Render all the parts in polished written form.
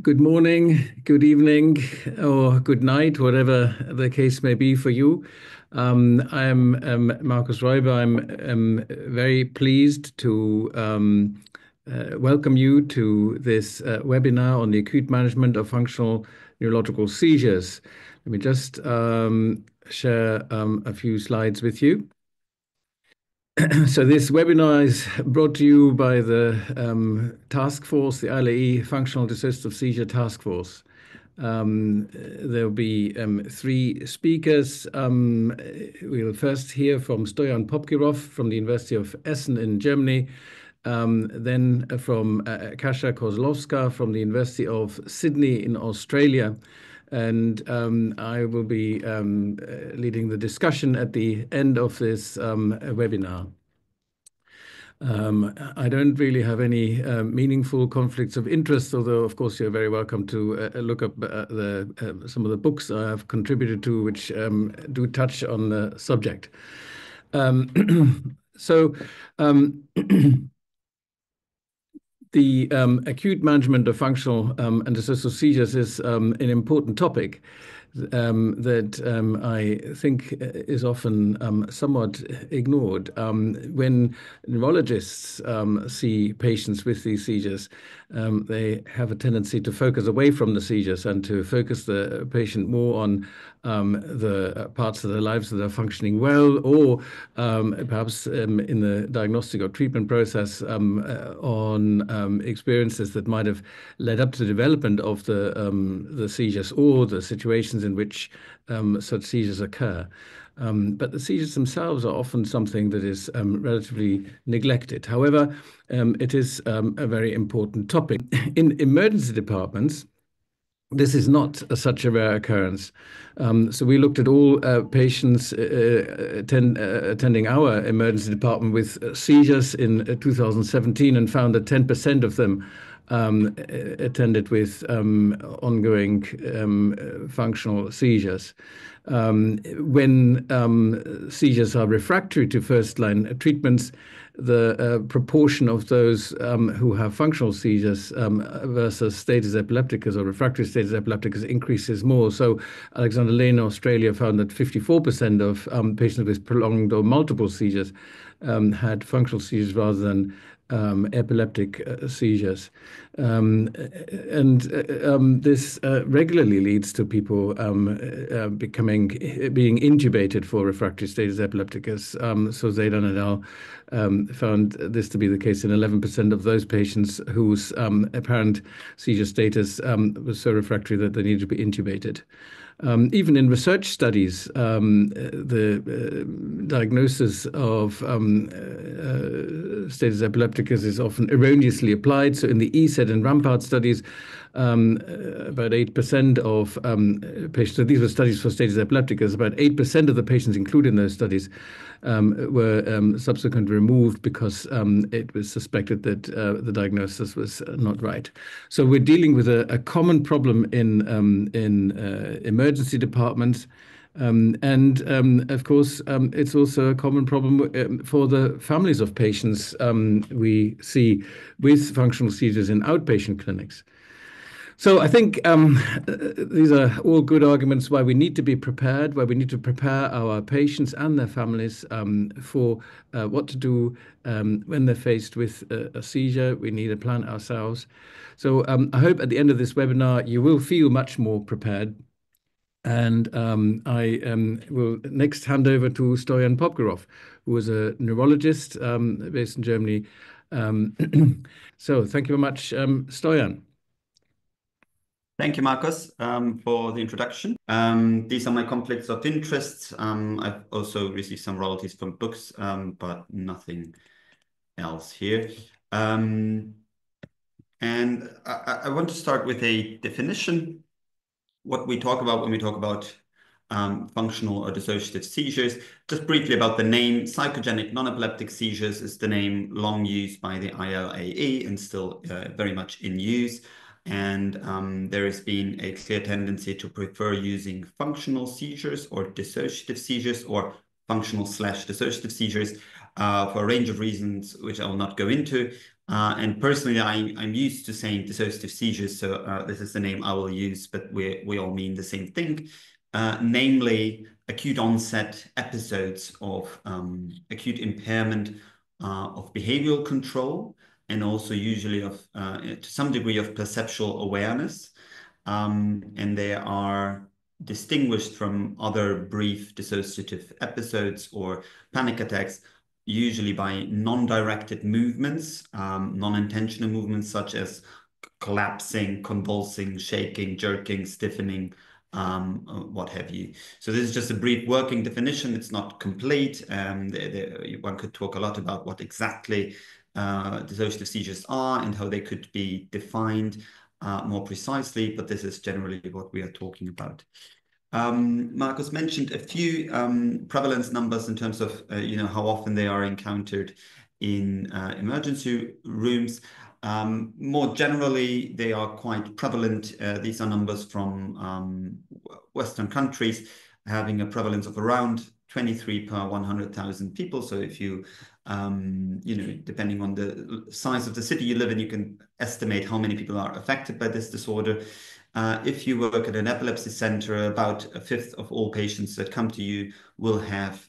Good morning, good evening, or good night, whatever the case may be for you. I'm Markus Reuber. I'm very pleased to welcome you to this webinar on the acute management of functional neurological seizures. Let me just share a few slides with you. So this webinar is brought to you by the task force, the ILAE Functional Dissociative Seizure Task Force. There'll be three speakers. We'll first hear from Stoyan Popkirov from the University of Essen in Germany, then from Kasia Kozlowska from the University of Sydney in Australia. And I will be leading the discussion at the end of this webinar. I don't really have any meaningful conflicts of interest, although, of course, you're very welcome to look up some of the books I have contributed to, which do touch on the subject. The acute management of functional and dissociative seizures is an important topic that I think is often somewhat ignored. When neurologists see patients with these seizures, they have a tendency to focus away from the seizures and to focus the patient more on the parts of their lives that are functioning well, or perhaps in the diagnostic or treatment process on experiences that might have led up to the development of the seizures or the situations in which such seizures occur. But the seizures themselves are often something that is relatively neglected. However, it is a very important topic. In emergency departments, this is not such a rare occurrence. So we looked at all patients attending our emergency department with seizures in 2017 and found that 10% of them attended with ongoing functional seizures. When seizures are refractory to first-line treatments, the proportion of those who have functional seizures versus status epilepticus or refractory status epilepticus increases more. So Alexander Lane in Australia found that 54% of patients with prolonged or multiple seizures had functional seizures rather than epileptic seizures. This regularly leads to people being intubated for refractory status epilepticus. So Zaidan et al. Found this to be the case in 11% of those patients whose apparent seizure status was so refractory that they needed to be intubated. Even in research studies, the diagnosis of status epilepticus is often erroneously applied. So in the ESET and Rampart studies, about 8% of patients, so these were studies for status epilepticus, about 8% of the patients included in those studies were subsequently removed because it was suspected that the diagnosis was not right. So we're dealing with a common problem in emergency departments. Of course, it's also a common problem for the families of patients we see with functional seizures in outpatient clinics. So I think these are all good arguments why we need to be prepared, why we need to prepare our patients and their families for what to do when they're faced with a seizure. We need to plan ourselves. So I hope at the end of this webinar, you will feel much more prepared. And I will next hand over to Stoyan Popkirov, who is a neurologist based in Germany. So thank you very much, Stoyan. Thank you, Markus, for the introduction. These are my conflicts of interest. I've also received some royalties from books, but nothing else here. And I want to start with a definition. What we talk about when we talk about functional or dissociative seizures. Just briefly about the name, psychogenic non-epileptic seizures is the name long used by the ILAE and still very much in use. And there has been a clear tendency to prefer using functional seizures or dissociative seizures or functional/dissociative seizures for a range of reasons, which I will not go into. And personally, I'm used to saying dissociative seizures, so this is the name I will use, but we all mean the same thing, namely acute onset episodes of acute impairment of behavioral control, and also usually of to some degree of perceptual awareness. And they are distinguished from other brief dissociative episodes or panic attacks, usually by non-directed movements, non-intentional movements such as collapsing, convulsing, shaking, jerking, stiffening, what have you. So this is just a brief working definition. It's not complete. One could talk a lot about what exactly dissociative seizures are and how they could be defined more precisely, but this is generally what we are talking about. Markus mentioned a few prevalence numbers in terms of how often they are encountered in emergency rooms. More generally, they are quite prevalent. These are numbers from Western countries having a prevalence of around 23 per 100,000 people. So if you, depending on the size of the city you live in, you can estimate how many people are affected by this disorder. If you work at an epilepsy center, about a fifth of all patients that come to you will have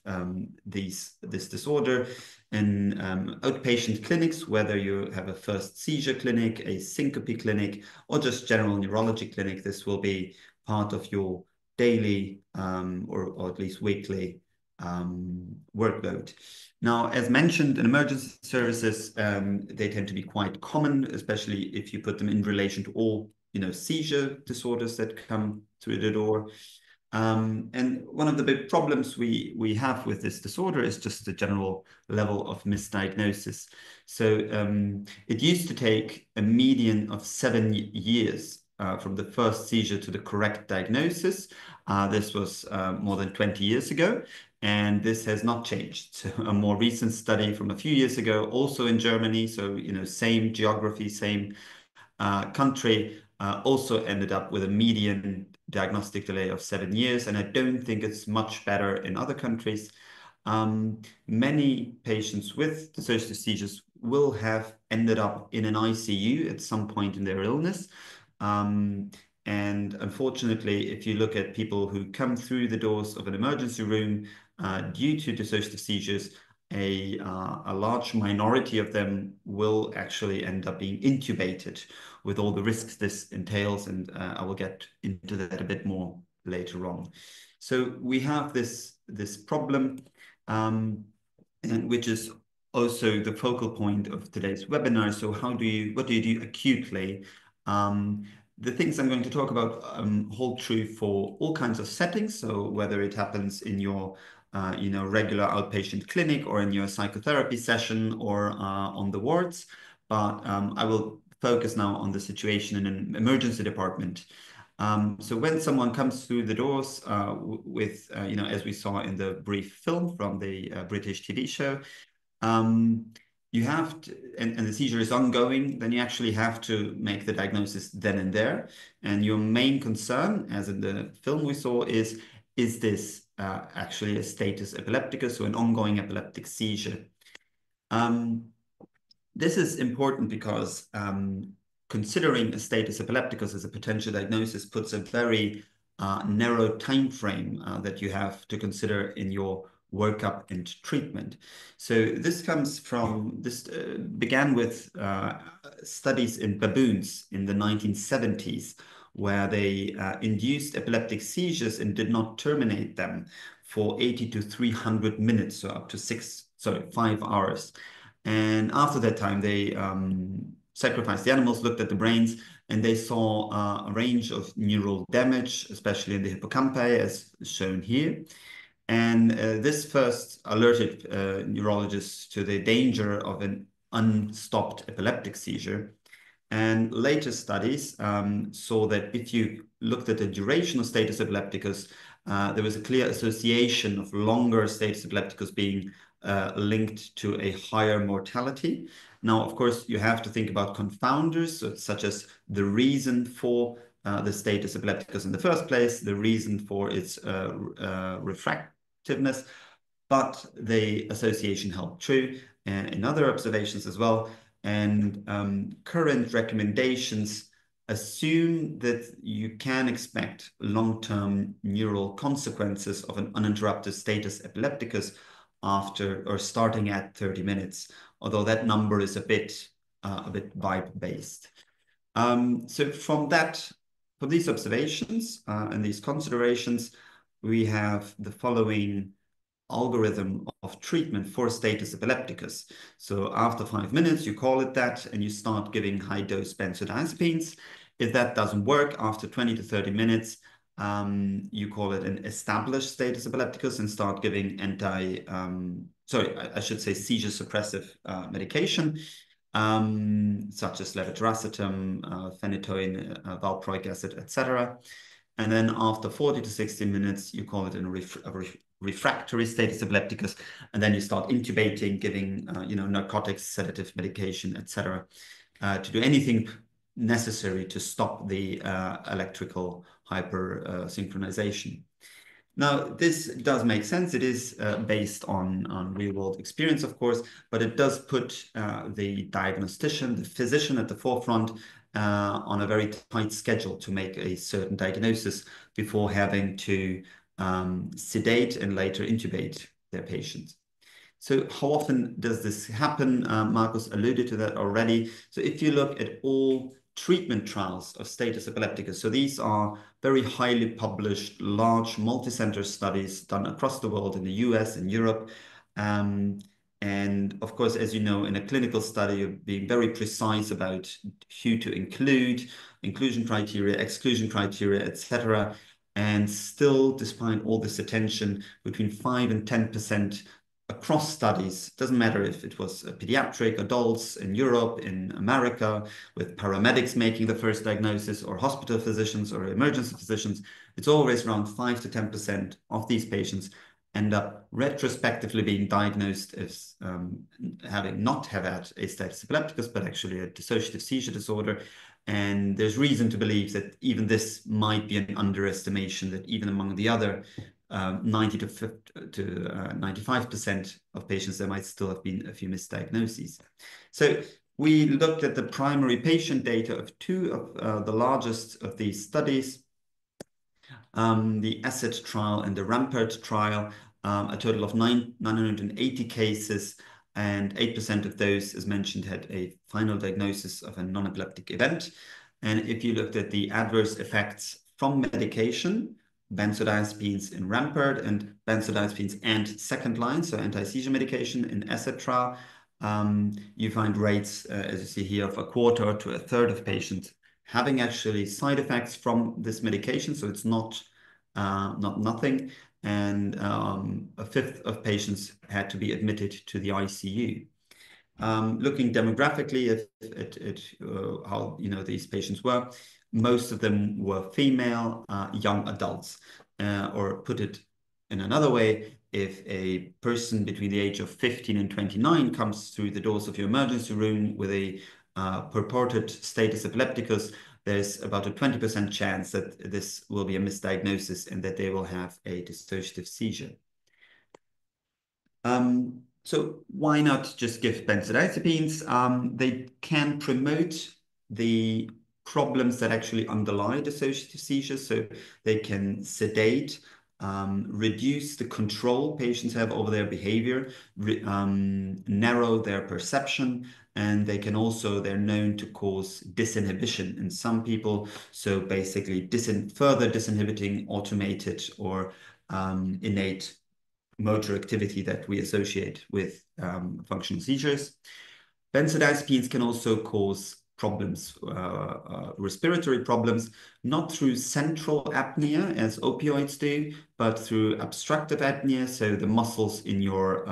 this disorder. In outpatient clinics, whether you have a first seizure clinic, a syncope clinic, or just general neurology clinic, this will be part of your daily or at least weekly workload. Now, as mentioned, in emergency services, they tend to be quite common, especially if you put them in relation to all seizure disorders that come through the door. And one of the big problems we have with this disorder is just the general level of misdiagnosis. So it used to take a median of 7 years from the first seizure to the correct diagnosis. This was more than 20 years ago, and this has not changed. So a more recent study from a few years ago, also in Germany, so same geography, same country, also ended up with a median diagnostic delay of 7 years, and I don't think it's much better in other countries. Many patients with dissociative seizures will have ended up in an ICU at some point in their illness. And unfortunately, if you look at people who come through the doors of an emergency room due to dissociative seizures, a large minority of them will actually end up being intubated with all the risks this entails, and I will get into that a bit more later on. So we have this problem, and which is also the focal point of today's webinar. So what do you do acutely? The things I'm going to talk about hold true for all kinds of settings. So whether it happens in your regular outpatient clinic or in your psychotherapy session or on the wards. But I will focus now on the situation in an emergency department. So when someone comes through the doors with, as we saw in the brief film from the British TV show, you have to, and the seizure is ongoing, then you actually have to make the diagnosis then and there. And your main concern, as in the film we saw, is this actually a status epilepticus, so an ongoing epileptic seizure? This is important because considering a status epilepticus as a potential diagnosis puts a very narrow time frame that you have to consider in your workup and treatment. So this comes from, began with studies in baboons in the 1970s, where they induced epileptic seizures and did not terminate them for 80 to 300 minutes, so up to 5 hours. And after that time, they sacrificed the animals, looked at the brains, and they saw a range of neural damage, especially in the hippocampi, as shown here. And this first alerted neurologists to the danger of an unstopped epileptic seizure. And later studies saw that if you looked at the duration of status epilepticus, there was a clear association of longer status epilepticus being linked to a higher mortality. Now, of course, you have to think about confounders, such as the reason for the status epilepticus in the first place, the reason for its refractiveness, but the association held true in other observations as well. And current recommendations assume that you can expect long-term neural consequences of an uninterrupted status epilepticus after or starting at 30 minutes, although that number is a bit vibe-based. So from these observations and these considerations, we have the following algorithm of treatment for status epilepticus. So after 5 minutes, you call it that, and you start giving high-dose benzodiazepines. If that doesn't work, after 20 to 30 minutes, you call it an established status epilepticus and start giving I should say seizure suppressive medication, such as levetiracetam, phenytoin, valproic acid, etc. And then after 40 to 60 minutes, you call it a refractory status epilepticus, and then you start intubating, giving narcotics, sedative medication, etc., to do anything necessary to stop the electrical hypersynchronization. Now, this does make sense. It is based on real-world experience, of course, but it does put the diagnostician, the physician at the forefront on a very tight schedule to make a certain diagnosis before having to sedate and later intubate their patients. So how often does this happen? Markus alluded to that already. So if you look at all treatment trials of status epilepticus, so these are very highly published, large multi-center studies done across the world in the US and Europe. And of course, as you know, in a clinical study, you're being very precise about who to include, inclusion criteria, exclusion criteria, etc. And still, despite all this attention, between 5 and 10% across studies, doesn't matter if it was pediatric adults in Europe, in America, with paramedics making the first diagnosis, or hospital physicians or emergency physicians, it's always around 5 to 10% of these patients end up retrospectively being diagnosed as having not have had a status epilepticus, but actually a dissociative seizure disorder. And there's reason to believe that even this might be an underestimation, that even among the other 90 to 95% of patients, there might still have been a few misdiagnoses. So we looked at the primary patient data of two of the largest of these studies, the ACID trial and the Rampart trial, a total of 980 cases, and 8% of those, as mentioned, had a final diagnosis of a non-epileptic event. And if you looked at the adverse effects from medication, benzodiazepines in Rampart and benzodiazepines and second line, so anti-seizure medication in ACID trial, you find rates, as you see here, of a quarter to a third of patients having actually side effects from this medication. So it's not nothing. And a fifth of patients had to be admitted to the ICU. Looking demographically at how these patients were, most of them were female young adults. Or put it in another way, if a person between the age of 15 and 29 comes through the doors of your emergency room with a purported status epilepticus, there's about a 20% chance that this will be a misdiagnosis and that they will have a dissociative seizure. So why not just give benzodiazepines? They can promote the problems that actually underlie dissociative seizures. So they can sedate, reduce the control patients have over their behavior, narrow their perception, and they can also, they're known to cause disinhibition in some people. So basically further disinhibiting automated or innate motor activity that we associate with functional seizures. Benzodiazepines can also cause problems, respiratory problems, not through central apnea as opioids do, but through obstructive apnea. So the muscles in your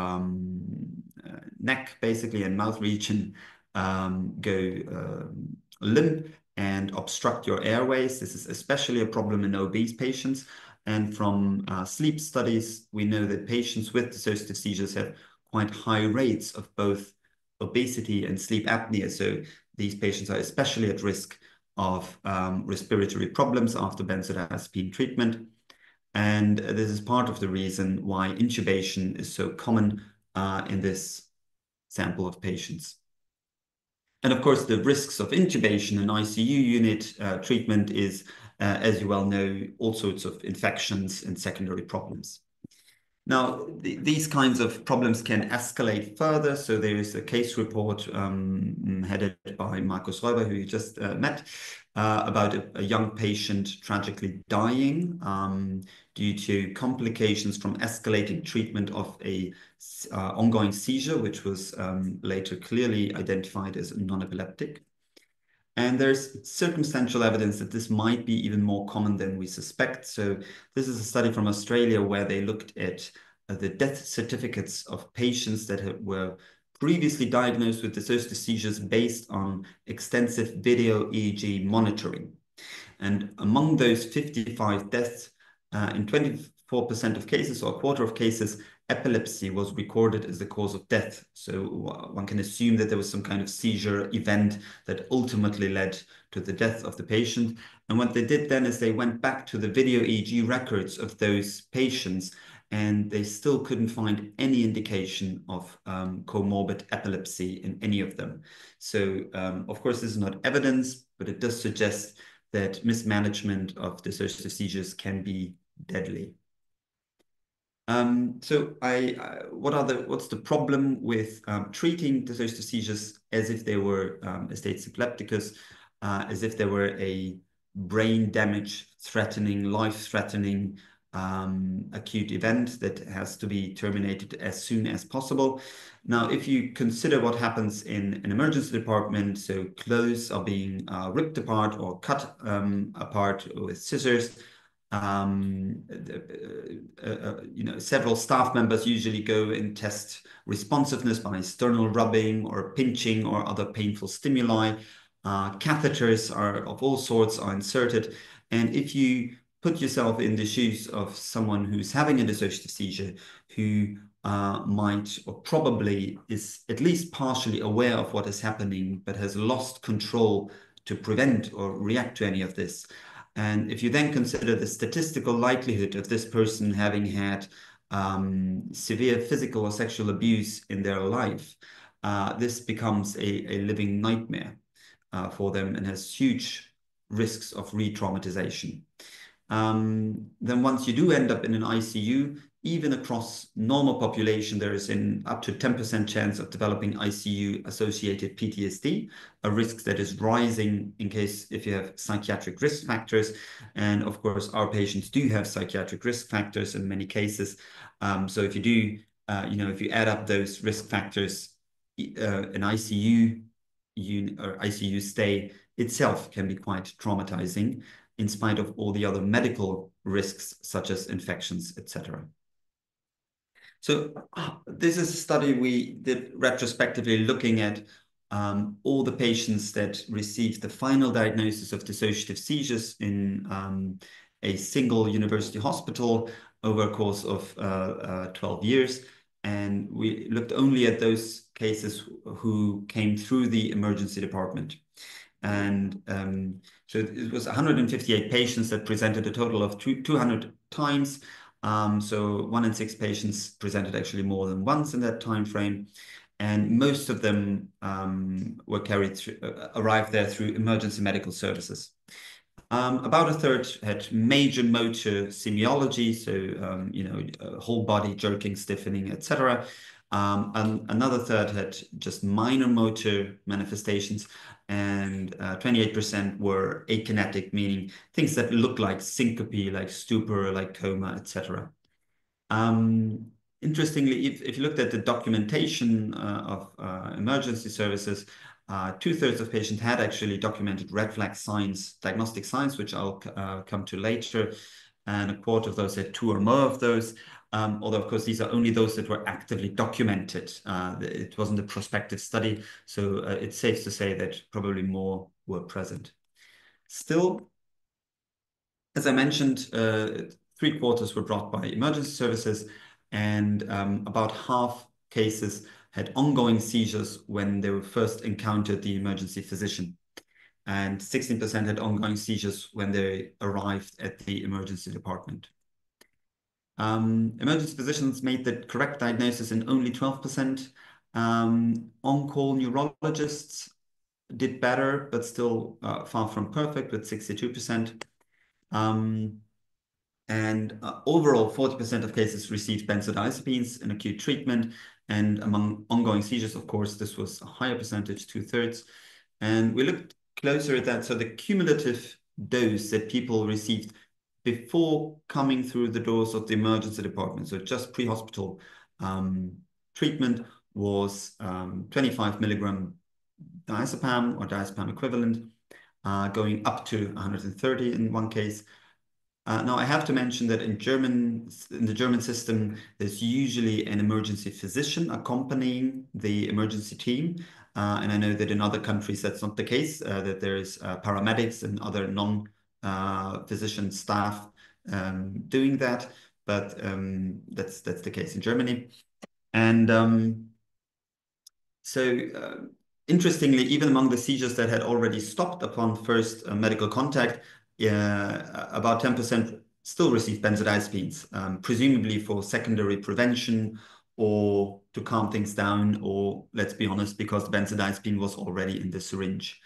neck, basically, and mouth region go limp and obstruct your airways. This is especially a problem in obese patients. And from sleep studies, we know that patients with dissociative seizures have quite high rates of both obesity and sleep apnea. So these patients are especially at risk of respiratory problems after benzodiazepine treatment. And this is part of the reason why intubation is so common in this sample of patients. And of course, the risks of intubation and ICU unit treatment is, as you well know, all sorts of infections and secondary problems. Now, these kinds of problems can escalate further. So there is a case report headed by Markus Reuber, who you just met, about a young patient tragically dying due to complications from escalating treatment of a ongoing seizure, which was later clearly identified as non-epileptic. And there's circumstantial evidence that this might be even more common than we suspect. So this is a study from Australia where they looked at the death certificates of patients that were previously diagnosed with dissociative seizures based on extensive video EEG monitoring. And among those 55 deaths, in 24% of cases, or a quarter of cases, epilepsy was recorded as the cause of death. So one can assume that there was some kind of seizure event that ultimately led to the death of the patient. And what they did then is they went back to the video EEG records of those patients, and they still couldn't find any indication of comorbid epilepsy in any of them. So, of course, this is not evidence, but it does suggest that mismanagement of dissociative seizures can be deadly. What's the problem with treating dissociative seizures as if they were a status epilepticus, as if they were a brain damage threatening, life-threatening acute event that has to be terminated as soon as possible. Now, if you consider what happens in an emergency department, so clothes are being ripped apart or cut apart with scissors, several staff members usually go and test responsiveness by sternal rubbing or pinching or other painful stimuli. Catheters of all sorts are inserted. And if you put yourself in the shoes of someone who's having a dissociative seizure, who might or probably is at least partially aware of what is happening, but has lost control to prevent or react to any of this. And if you then consider the statistical likelihood of this person having had severe physical or sexual abuse in their life, this becomes a living nightmare for them and has huge risks of re-traumatization. Then once you do end up in an ICU, even across normal population, there is an up to 10% chance of developing ICU-associated PTSD, a risk that is rising if you have psychiatric risk factors. And of course, our patients do have psychiatric risk factors in many cases. So if you do, if you add up those risk factors, an ICU or ICU stay itself can be quite traumatizing, in spite of all the other medical risks, such as infections, etc. So this is a study we did retrospectively looking at all the patients that received the final diagnosis of dissociative seizures in a single university hospital over a course of 12 years. And we looked only at those cases who came through the emergency department. And so it was 158 patients that presented a total of 200 times. So 1 in 6 patients presented actually more than once in that time frame. And most of them were arrived there through emergency medical services. About a third had major motor semiology, so whole body jerking, stiffening, etc. And another third had just minor motor manifestations, and 28% were akinetic, meaning things that look like syncope, like stupor, like coma, etc. Interestingly, if you looked at the documentation of emergency services, 2/3 of patients had actually documented red flag signs, diagnostic signs, which I'll come to later, and a quarter of those had 2 or more of those. Although, of course, these are only those that were actively documented. It wasn't a prospective study, so it's safe to say that probably more were present. Still, as I mentioned, 3/4 were brought by emergency services, and about half cases had ongoing seizures when they were first encountered the emergency physician. And 16% had ongoing seizures when they arrived at the emergency department. Emergency physicians made the correct diagnosis in only 12%. On-call neurologists did better, but still far from perfect with 62%. And overall, 40% of cases received benzodiazepines in acute treatment. And among ongoing seizures, of course, this was a higher percentage, 2/3. And we looked closer at that. So the cumulative dose that people received before coming through the doors of the emergency department, so just pre-hospital treatment, was 25 milligram diazepam or diazepam equivalent, going up to 130 in one case. Now, I have to mention that in the German system, there's usually an emergency physician accompanying the emergency team. And I know that in other countries, that's not the case, that there is paramedics and other non-physician staff doing that. But that's the case in Germany. And interestingly, even among the seizures that had already stopped upon first medical contact, about 10% still received benzodiazepines, presumably for secondary prevention or to calm things down, or let's be honest, because the benzodiazepine was already in the syringe.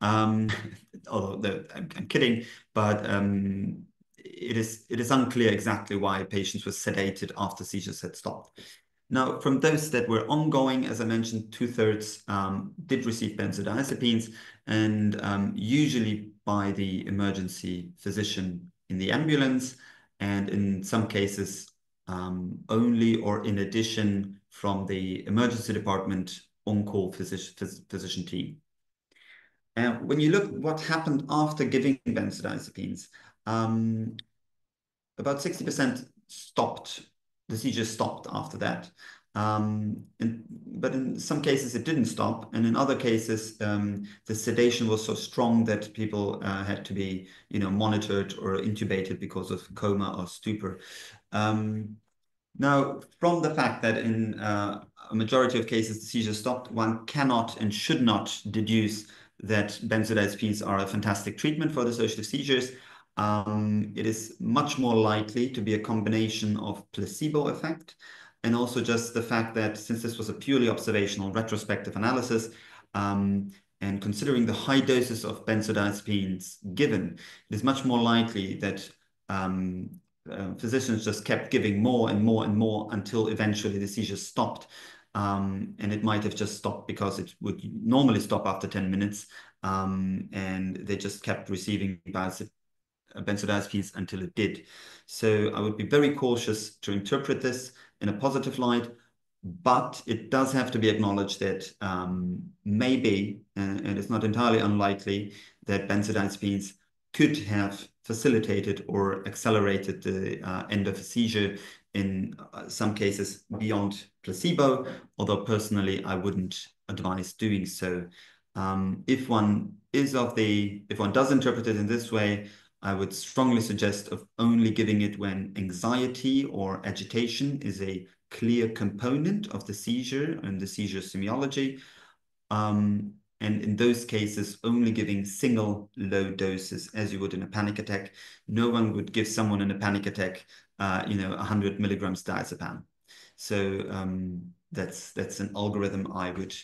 Although I'm kidding, but it is unclear exactly why patients were sedated after seizures had stopped. Now, from those that were ongoing, as I mentioned, 2/3 did receive benzodiazepines, and usually by the emergency physician in the ambulance, and in some cases only or in addition from the emergency department on-call physician team. And when you look at what happened after giving benzodiazepines, about 60% stopped. The seizure stopped after that. But in some cases, it didn't stop. And in other cases, the sedation was so strong that people had to be, monitored or intubated because of coma or stupor. Now, from the fact that in a majority of cases the seizure stopped, one cannot and should not deduce that benzodiazepines are a fantastic treatment for dissociative seizures. It is much more likely to be a combination of placebo effect and also just the fact that since this was a purely observational retrospective analysis, and considering the high doses of benzodiazepines given, it is much more likely that physicians just kept giving more and more and more until eventually the seizure stopped. And it might have just stopped because it would normally stop after 10 minutes, and they just kept receiving benzodiazepines until it did. So I would be very cautious to interpret this in a positive light, but it does have to be acknowledged that maybe, and it's not entirely unlikely, that benzodiazepines could have facilitated or accelerated the end of a seizure in some cases beyond placebo, although personally I wouldn't advise doing so. If one does interpret it in this way, I would strongly suggest of only giving it when anxiety or agitation is a clear component of the seizure and the seizure semiology. And in those cases, only giving single low doses as you would in a panic attack. No one would give someone in a panic attack, 100 milligrams diazepam. So that's an algorithm I would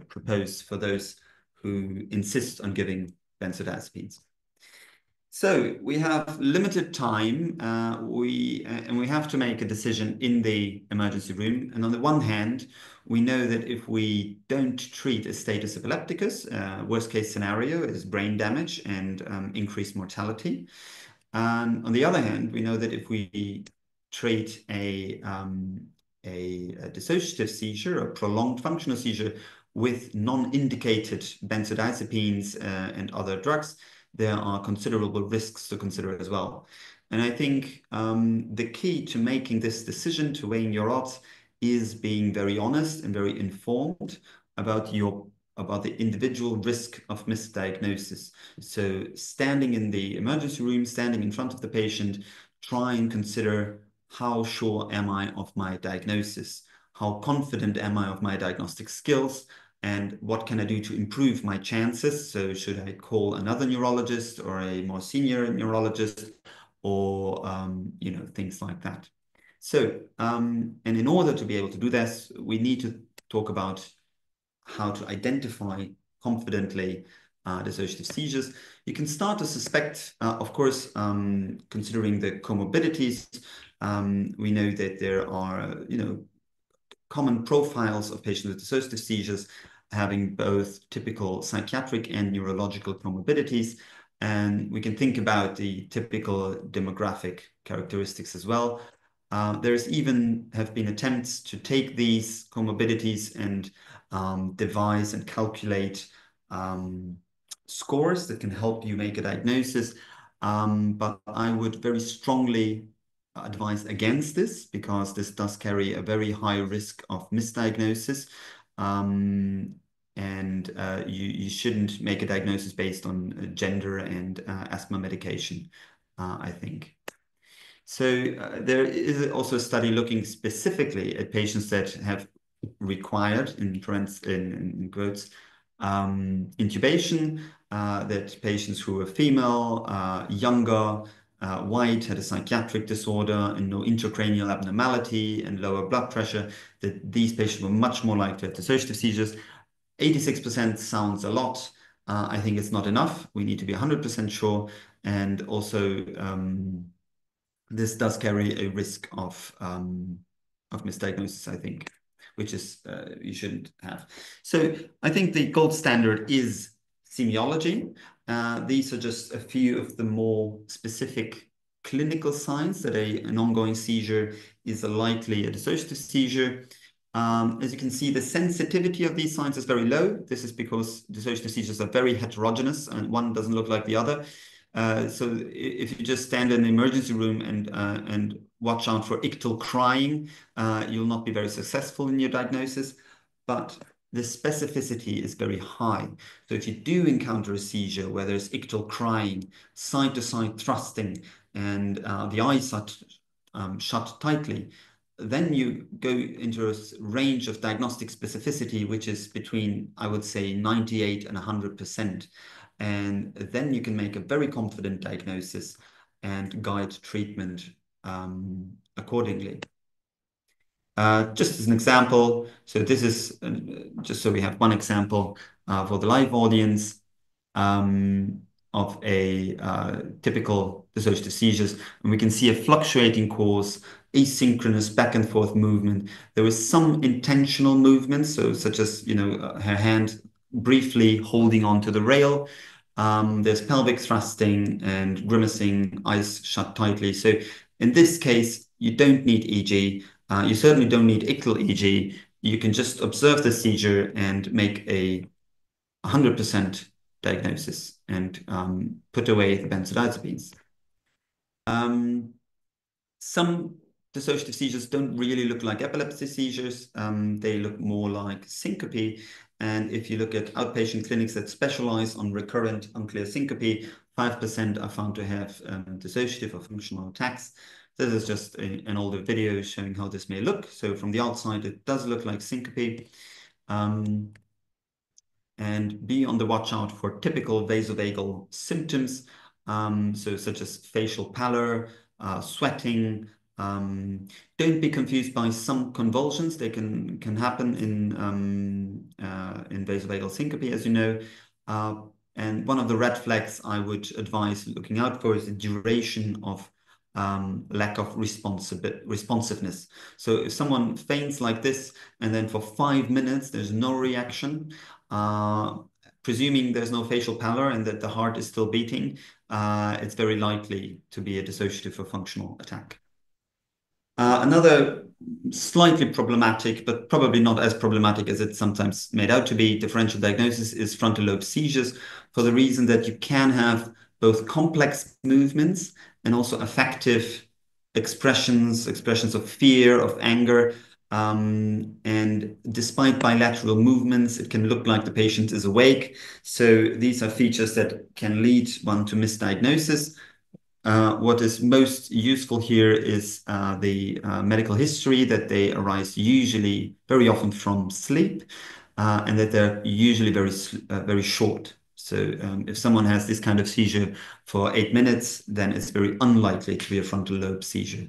propose for those who insist on giving benzodiazepines. So we have limited time. We have to make a decision in the emergency room. And on the one hand, we know that if we don't treat a status epilepticus, worst case scenario is brain damage and increased mortality. And on the other hand, we know that if we treat a dissociative seizure, a prolonged functional seizure with non-indicated benzodiazepines and other drugs, there are considerable risks to consider as well. And I think the key to making this decision, to weighing your odds, is being very honest and very informed about the individual risk of misdiagnosis. So standing in the emergency room, standing in front of the patient, try and consider, how sure am I of my diagnosis? How confident am I of my diagnostic skills? And what can I do to improve my chances? So should I call another neurologist or a more senior neurologist, or things like that. So and in order to be able to do this, we need to talk about how to identify confidently dissociative seizures. You can start to suspect, of course, considering the comorbidities. We know that there are, common profiles of patients with dissociative seizures having both typical psychiatric and neurological comorbidities. And we can think about the typical demographic characteristics as well. There's even have been attempts to take these comorbidities and devise and calculate scores that can help you make a diagnosis. But I would very strongly advise against this, because this does carry a very high risk of misdiagnosis. And you shouldn't make a diagnosis based on gender and asthma medication, I think. So there is also a study looking specifically at patients that have required, in quotes, intubation, that patients who were female, younger, white, had a psychiatric disorder and no intracranial abnormality and lower blood pressure, that these patients were much more likely to have dissociative seizures. 86% sounds a lot. I think it's not enough. We need to be 100% sure. And also, this does carry a risk of misdiagnosis, I think, which is you shouldn't have. So I think the gold standard is semiology. These are just a few of the more specific clinical signs that an ongoing seizure is likely a dissociative seizure. As you can see, the sensitivity of these signs is very low. This is because dissociative seizures are very heterogeneous and one doesn't look like the other. So if you just stand in the emergency room and watch out for ictal crying, you'll not be very successful in your diagnosis. But the specificity is very high. So if you do encounter a seizure where there's ictal crying, side-to-side thrusting, and the eyes are shut tightly, then you go into a range of diagnostic specificity, which is between, I would say, 98 and 100%. And then you can make a very confident diagnosis and guide treatment accordingly. Just as an example, so this is just so we have one example for the live audience of a typical dissociative seizures, and we can see a fluctuating course, asynchronous back and forth movement. There is some intentional movement, so such as her hand briefly holding onto the rail. There's pelvic thrusting and grimacing, eyes shut tightly. So in this case, you don't need EEG. You certainly don't need ictal EEG. You can just observe the seizure and make a 100% diagnosis and put away the benzodiazepines. Some dissociative seizures don't really look like epilepsy seizures. They look more like syncope. And if you look at outpatient clinics that specialize on recurrent unclear syncope, 5% are found to have dissociative or functional attacks. This is just an older video showing how this may look. So from the outside, it does look like syncope. And be on the watch out for typical vasovagal symptoms, so such as facial pallor, sweating. Don't be confused by some convulsions. They can happen in vasovagal syncope, as you know. And one of the red flags I would advise looking out for is the duration of lack of responsiveness. So if someone faints like this and then for 5 minutes there's no reaction, presuming there's no facial pallor and that the heart is still beating, it's very likely to be a dissociative or functional attack. Another slightly problematic, but probably not as problematic as it's sometimes made out to be, differential diagnosis is frontal lobe seizures, for the reason that you can have both complex movements and also affective expressions of fear, of anger. And despite bilateral movements, it can look like the patient is awake. So these are features that can lead one to misdiagnosis. What is most useful here is the medical history, that they arise usually very often from sleep, and that they're usually very short. So if someone has this kind of seizure for 8 minutes, then it's very unlikely to be a frontal lobe seizure.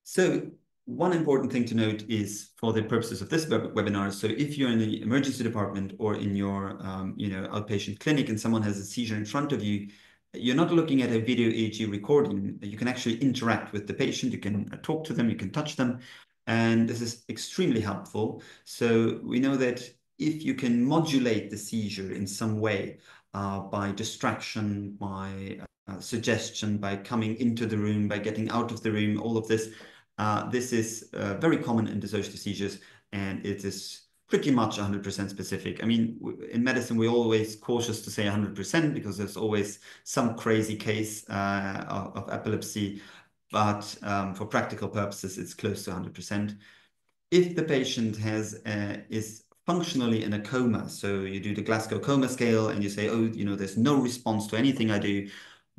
So one important thing to note is, for the purposes of this webinar, so if you're in the emergency department or in your outpatient clinic and someone has a seizure in front of you, you're not looking at a video EEG recording. You can actually interact with the patient. You can talk to them. You can touch them. And this is extremely helpful. So we know that if you can modulate the seizure in some way, by distraction, by suggestion, by coming into the room, by getting out of the room, all of this, this is very common in dissociative seizures, and it is pretty much 100% specific. I mean, in medicine, we're always cautious to say 100% because there's always some crazy case of epilepsy, but for practical purposes, it's close to 100%. If the patient is functionally in a coma, so you do the Glasgow coma scale and you say, oh, there's no response to anything I do,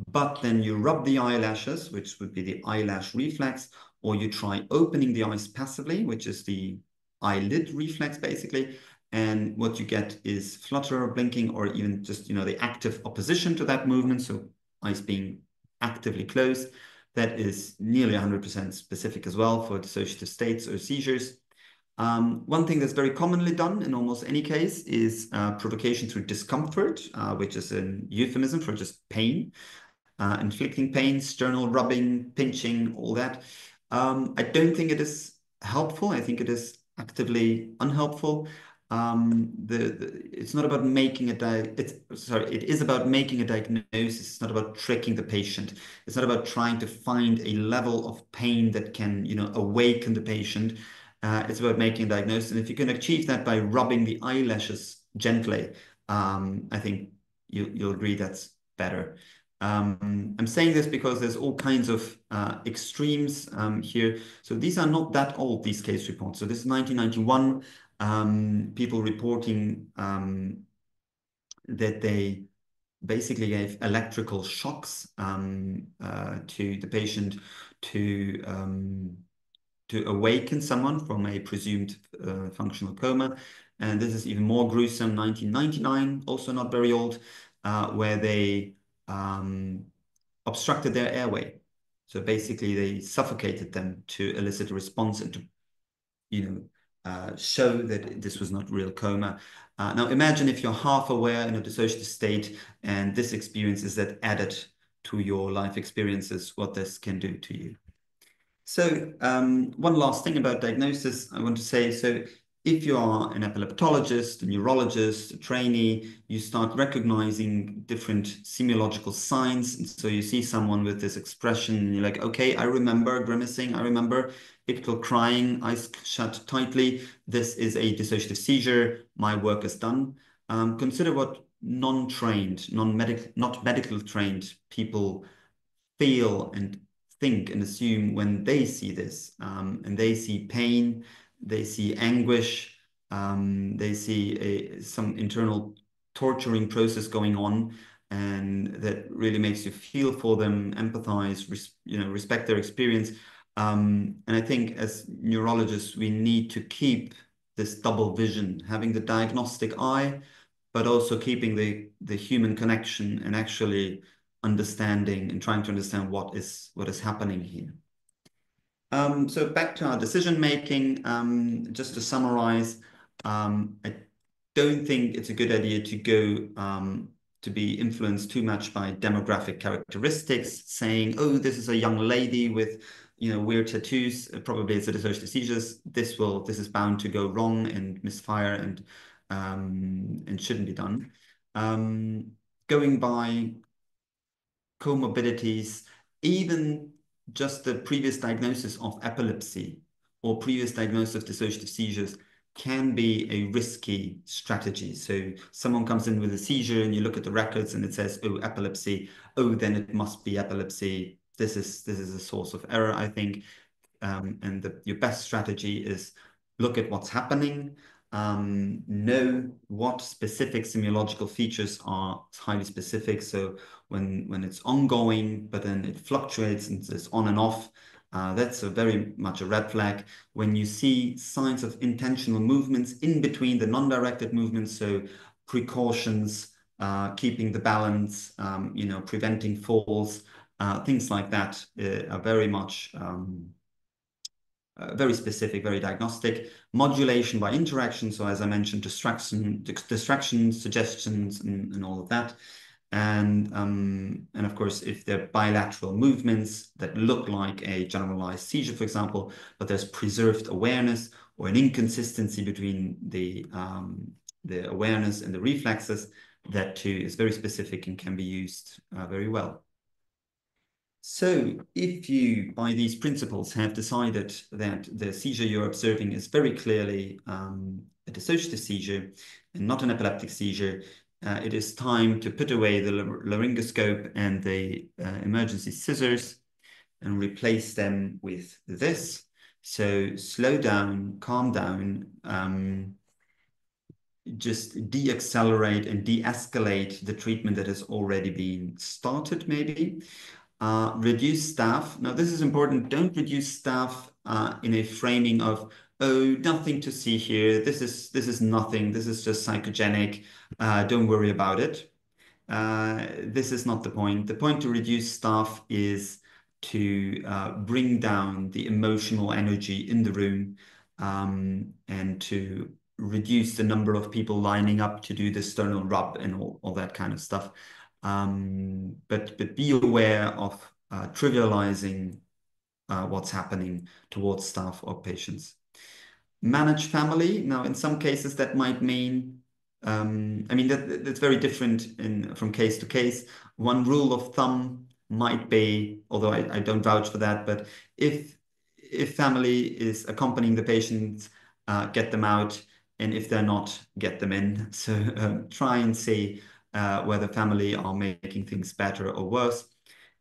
but then you rub the eyelashes, which would be the eyelash reflex, or you try opening the eyes passively, which is the eyelid reflex, basically. And what you get is flutter or blinking, or even just, the active opposition to that movement. So eyes being actively closed. That is nearly 100% specific as well for dissociative states or seizures. One thing that's very commonly done in almost any case is provocation through discomfort, which is a euphemism for just pain. Inflicting pain, sternal rubbing, pinching, all that. I don't think it is helpful. I think it is actively unhelpful. It's not about making it is about making a diagnosis. It's not about tricking the patient. It's not about trying to find a level of pain that can, awaken the patient. It's about making a diagnosis. And if you can achieve that by rubbing the eyelashes gently, I think you'll agree that's better. I'm saying this because there's all kinds of extremes here. So these are not that old, these case reports. So this is 1991, people reporting that they basically gave electrical shocks to the patient to awaken someone from a presumed functional coma. And this is even more gruesome, 1999, also not very old, where they obstructed their airway. So basically they suffocated them to elicit a response and to, show that this was not real coma. Now imagine if you're half aware in a dissociative state and this experience is that added to your life experiences, what this can do to you. So one last thing about diagnosis I want to say. So if you are an epileptologist, a neurologist, a trainee, you start recognizing different semiological signs. And so you see someone with this expression, and you're like, okay, I remember grimacing, I remember ictal crying, eyes shut tightly. This is a dissociative seizure. My work is done. Consider what non-trained, not medical trained people feel and think and assume when they see this, and they see pain, they see anguish, they see some internal torturing process going on, and that really makes you feel for them, empathize, respect their experience. And I think as neurologists, we need to keep this double vision, having the diagnostic eye, but also keeping the human connection and actually understanding and trying to understand what is happening here. So back to our decision making, just to summarize, I don't think it's a good idea to go to be influenced too much by demographic characteristics, saying, oh, this is a young lady with weird tattoos, probably it's a dissociative seizures. This is bound to go wrong and misfire and shouldn't be done. Going by comorbidities, even just the previous diagnosis of epilepsy or previous diagnosis of dissociative seizures can be a risky strategy. So someone comes in with a seizure and you look at the records and it says, oh, epilepsy, oh, then it must be epilepsy. This is a source of error, I think. And your best strategy is look at what's happening, know what specific semiological features are highly specific. So when it's ongoing, but then it fluctuates and it's on and off, that's very much a red flag. When you see signs of intentional movements in between the non-directed movements, so precautions, keeping the balance, preventing falls, things like that are very much very specific, very diagnostic. Modulation by interaction. So as I mentioned, distraction, suggestions, and all of that. And of course, if there are bilateral movements that look like a generalized seizure, for example, but there's preserved awareness or an inconsistency between the awareness and the reflexes, that too is very specific and can be used very well. So if you, by these principles, have decided that the seizure you're observing is very clearly a dissociative seizure and not an epileptic seizure, it is time to put away the laryngoscope and the emergency scissors and replace them with this. So slow down, calm down, just de-accelerate and de-escalate the treatment that has already been started, maybe. Reduce staff. Now, this is important. Don't reduce staff in a framing of, oh, nothing to see here. This is nothing. This is just psychogenic. Don't worry about it. This is not the point. The point to reduce staff is to bring down the emotional energy in the room and to reduce the number of people lining up to do the sternal rub and all that kind of stuff. But be aware of trivializing what's happening towards staff or patients. Manage family. Now, in some cases, that might mean, I mean, that's very different from case to case. One rule of thumb might be, although I don't vouch for that, but if family is accompanying the patient, get them out, and if they're not, get them in. So try and see whether family are making things better or worse.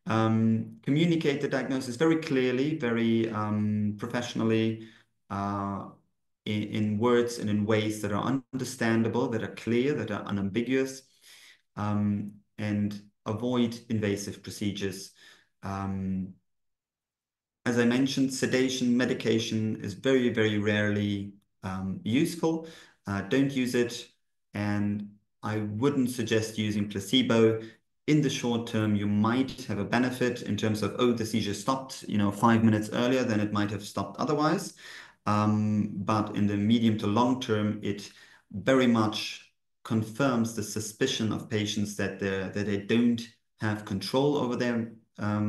Communicate the diagnosis very clearly, very professionally, in words and in ways that are understandable, that are clear, that are unambiguous, and avoid invasive procedures. As I mentioned, sedation, medication is very, very rarely useful. Don't use it, and I wouldn't suggest using placebo. In the short term, you might have a benefit in terms of, oh, the seizure stopped, 5 minutes earlier than it might have stopped otherwise. But in the medium to long term, it very much confirms the suspicion of patients that they don't have control over their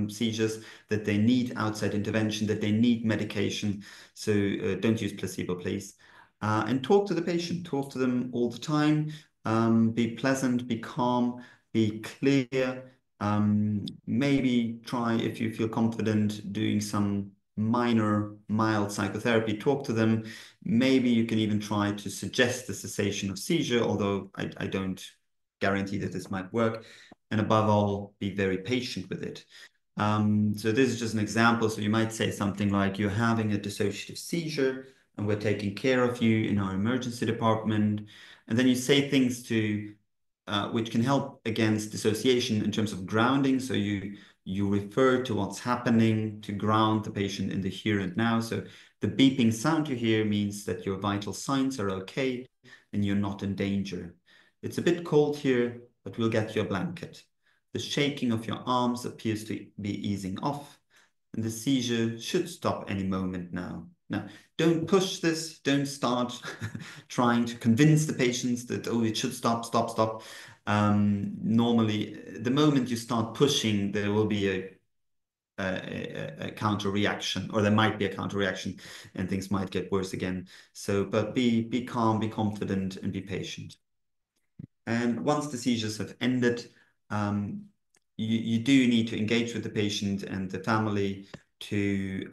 seizures, that they need outside intervention, that they need medication. So don't use placebo, please. And talk to the patient, talk to them all the time. Be pleasant, be calm, be clear. Maybe try, if you feel confident, doing some minor, mild psychotherapy, talk to them. Maybe you can even try to suggest the cessation of seizure, although I don't guarantee that this might work. And above all, be very patient with it. So this is just an example. So you might say something like, you're having a dissociative seizure and we're taking care of you in our emergency department. And then you say things to which can help against dissociation in terms of grounding. So you refer to what's happening to ground the patient in the here and now. So the beeping sound you hear means that your vital signs are okay and you're not in danger. It's a bit cold here, but we'll get you a blanket. The shaking of your arms appears to be easing off, and the seizure should stop any moment now. Now, don't push this. Don't start trying to convince the patients that, oh, it should stop, stop, stop. Normally, the moment you start pushing, there will be a counter reaction, or there might be a counter reaction, and things might get worse again. So, but be calm, be confident, and be patient. And once the seizures have ended, you do need to engage with the patient and the family to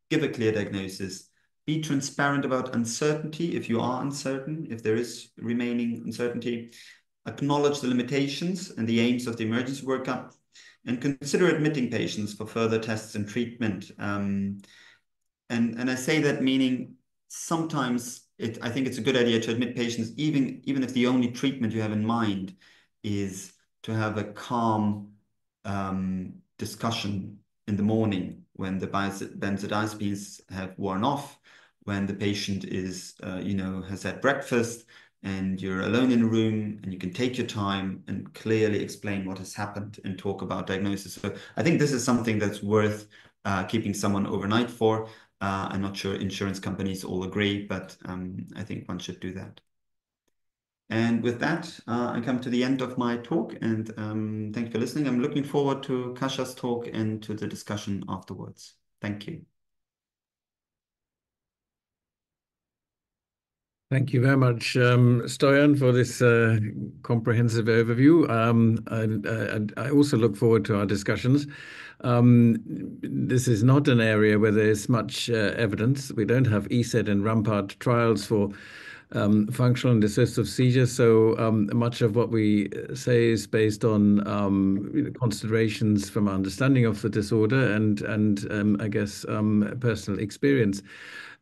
give a clear diagnosis. Be transparent about uncertainty if you are uncertain, if there is remaining uncertainty. Acknowledge the limitations and the aims of the emergency workup, and consider admitting patients for further tests and treatment. And I say that meaning sometimes I think it's a good idea to admit patients, even if the only treatment you have in mind is to have a calm discussion in the morning when the benzodiazepines have worn off, when the patient is, has had breakfast, and you're alone in a room and you can take your time and clearly explain what has happened and talk about diagnosis. So I think this is something that's worth keeping someone overnight for. I'm not sure insurance companies all agree, but I think one should do that. And with that, I come to the end of my talk, and thank you for listening. I'm looking forward to Kasia's talk and to the discussion afterwards. Thank you. Thank you very much, Stoyan, for this comprehensive overview. I also look forward to our discussions. This is not an area where there's much evidence. We don't have ESET and Rampart trials for functional and dissociative seizures, so much of what we say is based on considerations from our understanding of the disorder and I guess personal experience.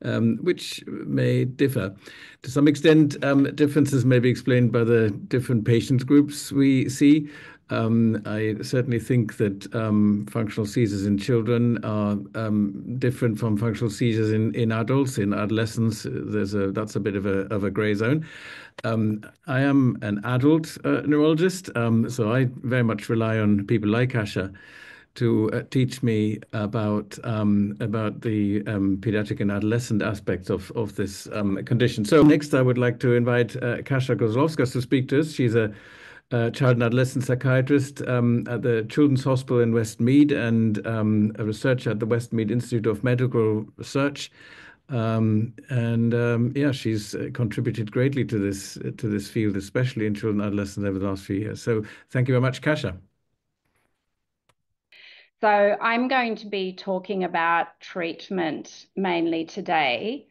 Which may differ. To some extent, differences may be explained by the different patient groups we see. I certainly think that functional seizures in children are different from functional seizures in adults, in adolescents. That's a bit of a gray zone. I am an adult neurologist, so I very much rely on people like Kasia to teach me about the pediatric and adolescent aspects of this condition. So next, I would like to invite Kasia Kozlowska to speak to us. She's a child and adolescent psychiatrist at the Children's Hospital in Westmead and a researcher at the Westmead Institute of Medical Research. Yeah, she's contributed greatly to this field, especially in children and adolescents over the last few years. So thank you very much, Kasia. So I'm going to be talking about treatment mainly today.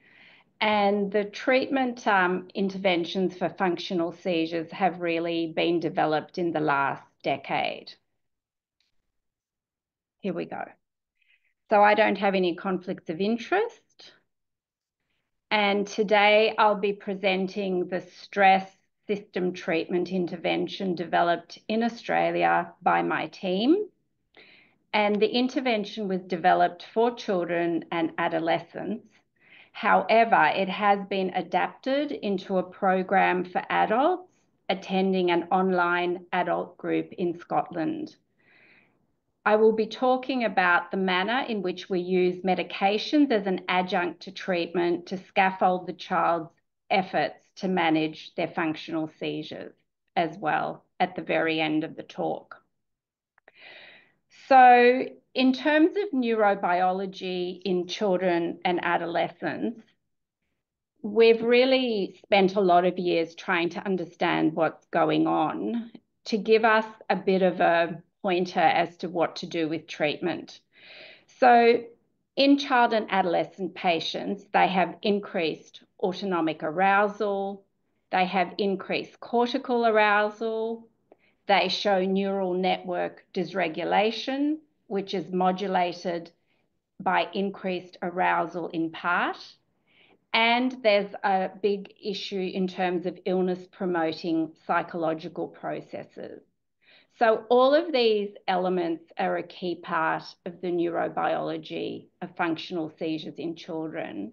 And the treatment interventions for functional seizures have really been developed in the last decade. Here we go. So I don't have any conflicts of interest. And today I'll be presenting the stress system treatment intervention developed in Australia by my team. And the intervention was developed for children and adolescents. However, it has been adapted into a program for adults attending an online adult group in Scotland. I will be talking about the manner in which we use medications as an adjunct to treatment to scaffold the child's efforts to manage their functional seizures as well at the very end of the talk. So in terms of neurobiology in children and adolescents, we've really spent a lot of years trying to understand what's going on to give us a bit of a pointer as to what to do with treatment. So in child and adolescent patients, they have increased autonomic arousal, they have increased cortical arousal, they show neural network dysregulation, which is modulated by increased arousal in part. And there's a big issue in terms of illness-promoting psychological processes. So all of these elements are a key part of the neurobiology of functional seizures in children.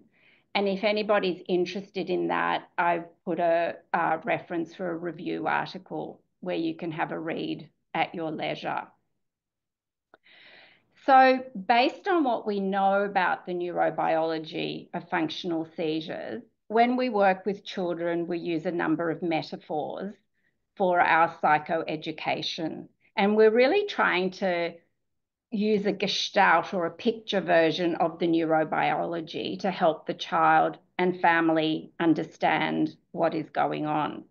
And if anybody's interested in that, I've put a reference for a review article where you can have a read at your leisure. So based on what we know about the neurobiology of functional seizures, when we work with children, we use a number of metaphors for our psychoeducation. And we're really trying to use a gestalt or a picture version of the neurobiology to help the child and family understand what is going on.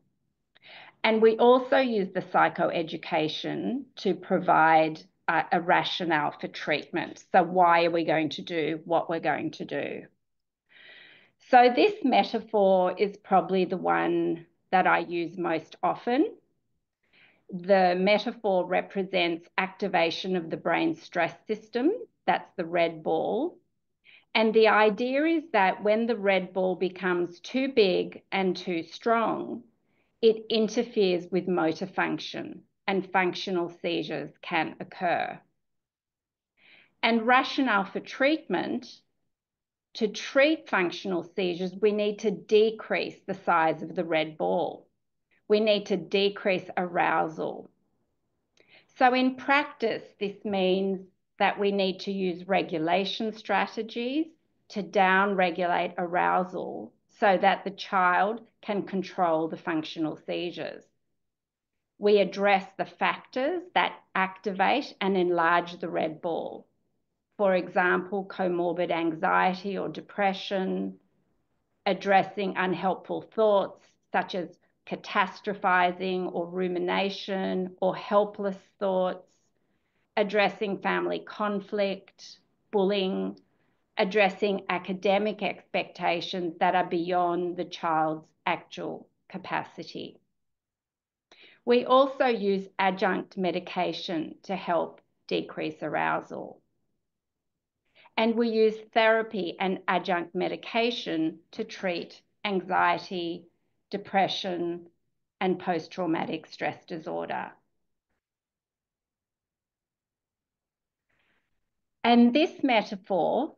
And we also use the psychoeducation to provide a rationale for treatment. So why are we going to do what we're going to do? So this metaphor is probably the one that I use most often. The metaphor represents activation of the brain stress system. That's the red ball. And the idea is that when the red ball becomes too big and too strong, it interferes with motor function and functional seizures can occur. And rationale for treatment, to treat functional seizures, we need to decrease the size of the red ball. We need to decrease arousal. So in practice, this means that we need to use regulation strategies to downregulate arousal so that the child can control the functional seizures. We address the factors that activate and enlarge the red ball. For example, comorbid anxiety or depression, addressing unhelpful thoughts such as catastrophizing or rumination or helpless thoughts, addressing family conflict, bullying, addressing academic expectations that are beyond the child's actual capacity. We also use adjunct medication to help decrease arousal. And we use therapy and adjunct medication to treat anxiety, depression, and post-traumatic stress disorder. And this metaphor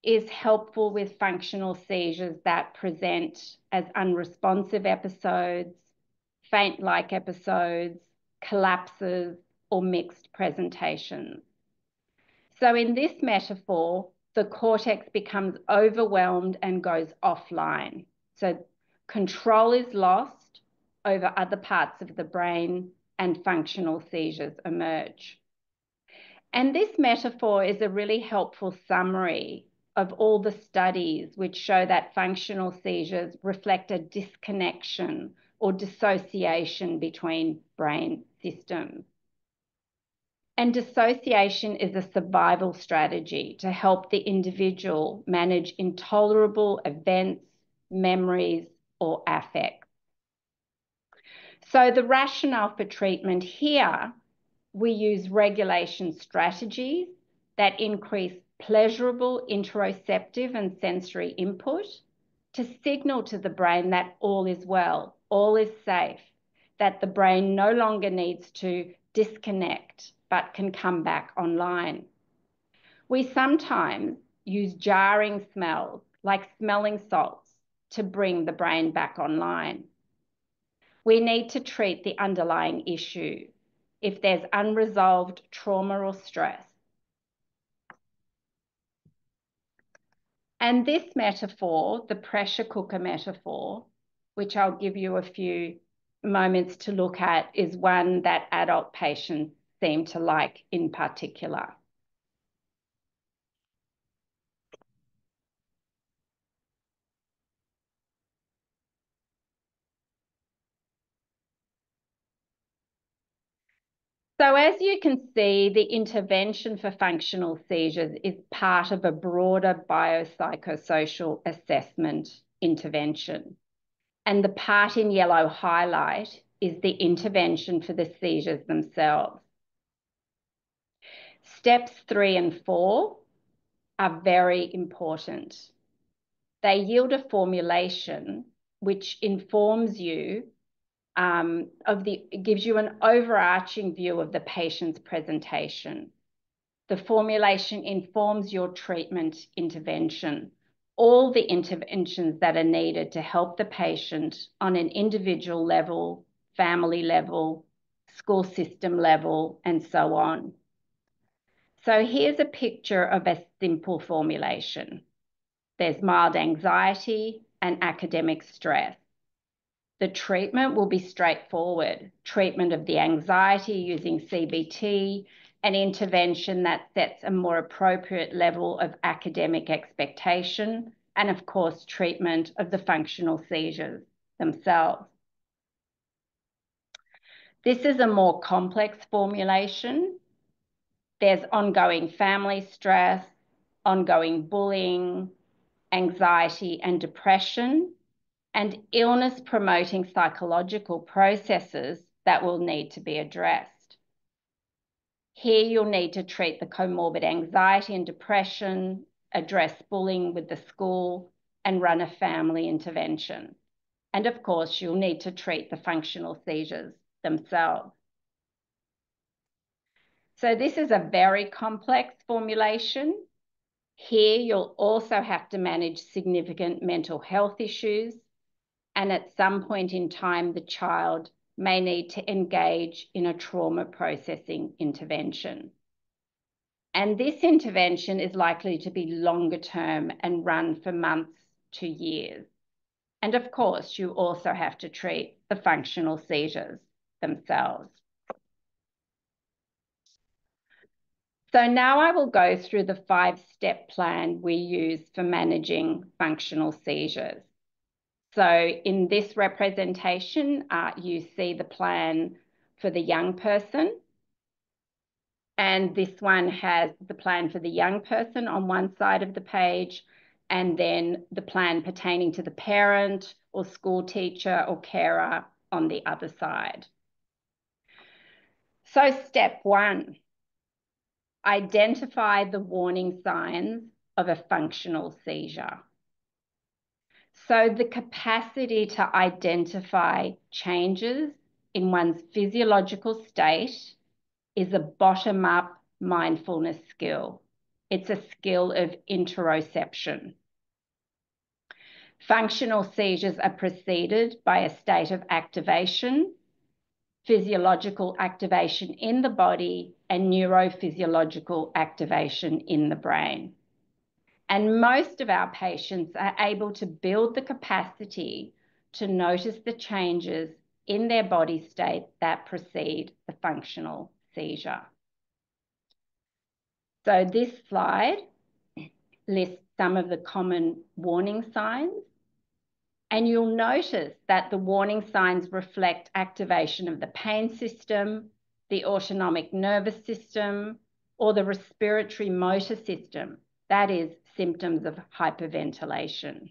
is helpful with functional seizures that present as unresponsive episodes, faint-like episodes, collapses, or mixed presentations. So in this metaphor, the cortex becomes overwhelmed and goes offline. So control is lost over other parts of the brain and functional seizures emerge. And this metaphor is a really helpful summary of all the studies which show that functional seizures reflect a disconnection or dissociation between brain systems. And dissociation is a survival strategy to help the individual manage intolerable events, memories, or affects. So the rationale for treatment here, we use regulation strategies that increase pleasurable interoceptive and sensory input to signal to the brain that all is well, all is safe, that the brain no longer needs to disconnect but can come back online. We sometimes use jarring smells like smelling salts to bring the brain back online. We need to treat the underlying issue if there's unresolved trauma or stress. And this metaphor, the pressure cooker metaphor, which I'll give you a few moments to look at, is one that adult patients seem to like in particular. So as you can see, the intervention for functional seizures is part of a broader biopsychosocial assessment intervention. And the part in yellow highlight is the intervention for the seizures themselves. Steps 3 and 4 are very important. They yield a formulation which informs you it gives you an overarching view of the patient's presentation. The formulation informs your treatment intervention, all the interventions that are needed to help the patient on an individual level, family level, school system level, and so on. So here's a picture of a simple formulation. There's mild anxiety and academic stress. The treatment will be straightforward. Treatment of the anxiety using CBT, an intervention that sets a more appropriate level of academic expectation, and of course, treatment of the functional seizures themselves. This is a more complex formulation. There's ongoing family stress, ongoing bullying, anxiety and depression, and illness-promoting psychological processes that will need to be addressed. Here you'll need to treat the comorbid anxiety and depression, address bullying with the school, and run a family intervention. And of course, you'll need to treat the functional seizures themselves. So this is a very complex formulation. Here you'll also have to manage significant mental health issues, and at some point in time, the child may need to engage in a trauma processing intervention. And this intervention is likely to be longer term and run for months to years. And of course, you also have to treat the functional seizures themselves. So now I will go through the 5-step plan we use for managing functional seizures. So in this representation, you see the plan for the young person. And this one has the plan for the young person on one side of the page, and then the plan pertaining to the parent or school teacher or carer on the other side. So step 1, identify the warning signs of a functional seizure. So the capacity to identify changes in one's physiological state is a bottom-up mindfulness skill. It's a skill of interoception. Functional seizures are preceded by a state of activation, physiological activation in the body, and neurophysiological activation in the brain. And most of our patients are able to build the capacity to notice the changes in their body state that precede the functional seizure. So this slide lists some of the common warning signs. And you'll notice that the warning signs reflect activation of the pain system, the autonomic nervous system, or the respiratory motor system. That is, symptoms of hyperventilation.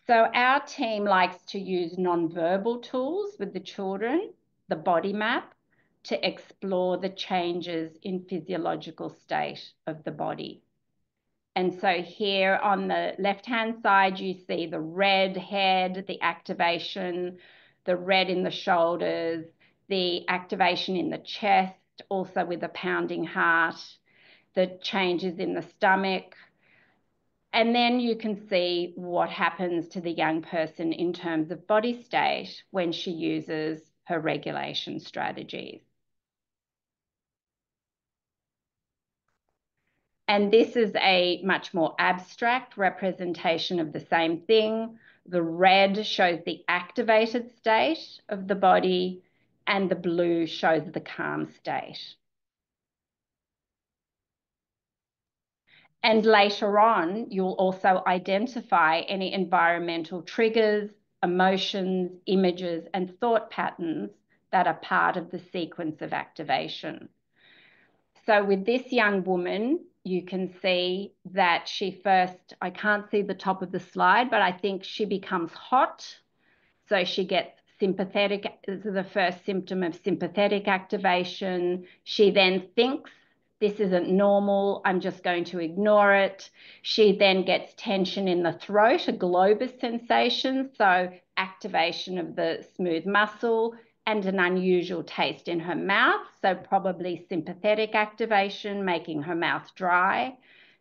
So our team likes to use nonverbal tools with the children, the body map, to explore the changes in physiological state of the body. And so here on the left-hand side, you see the red head, the activation, the red in the shoulders, the activation in the chest, also with a pounding heart, the changes in the stomach. And then you can see what happens to the young person in terms of body state when she uses her regulation strategies. And this is a much more abstract representation of the same thing. The red shows the activated state of the body, and the blue shows the calm state. And later on, you'll also identify any environmental triggers, emotions, images, and thought patterns that are part of the sequence of activation. So with this young woman, you can see that she first, I can't see the top of the slide, but I think she becomes hot. So she gets sympathetic, this is the first symptom of sympathetic activation. She then thinks, this isn't normal, I'm just going to ignore it. She then gets tension in the throat, a globus sensation, so activation of the smooth muscle, and an unusual taste in her mouth, so probably sympathetic activation, making her mouth dry.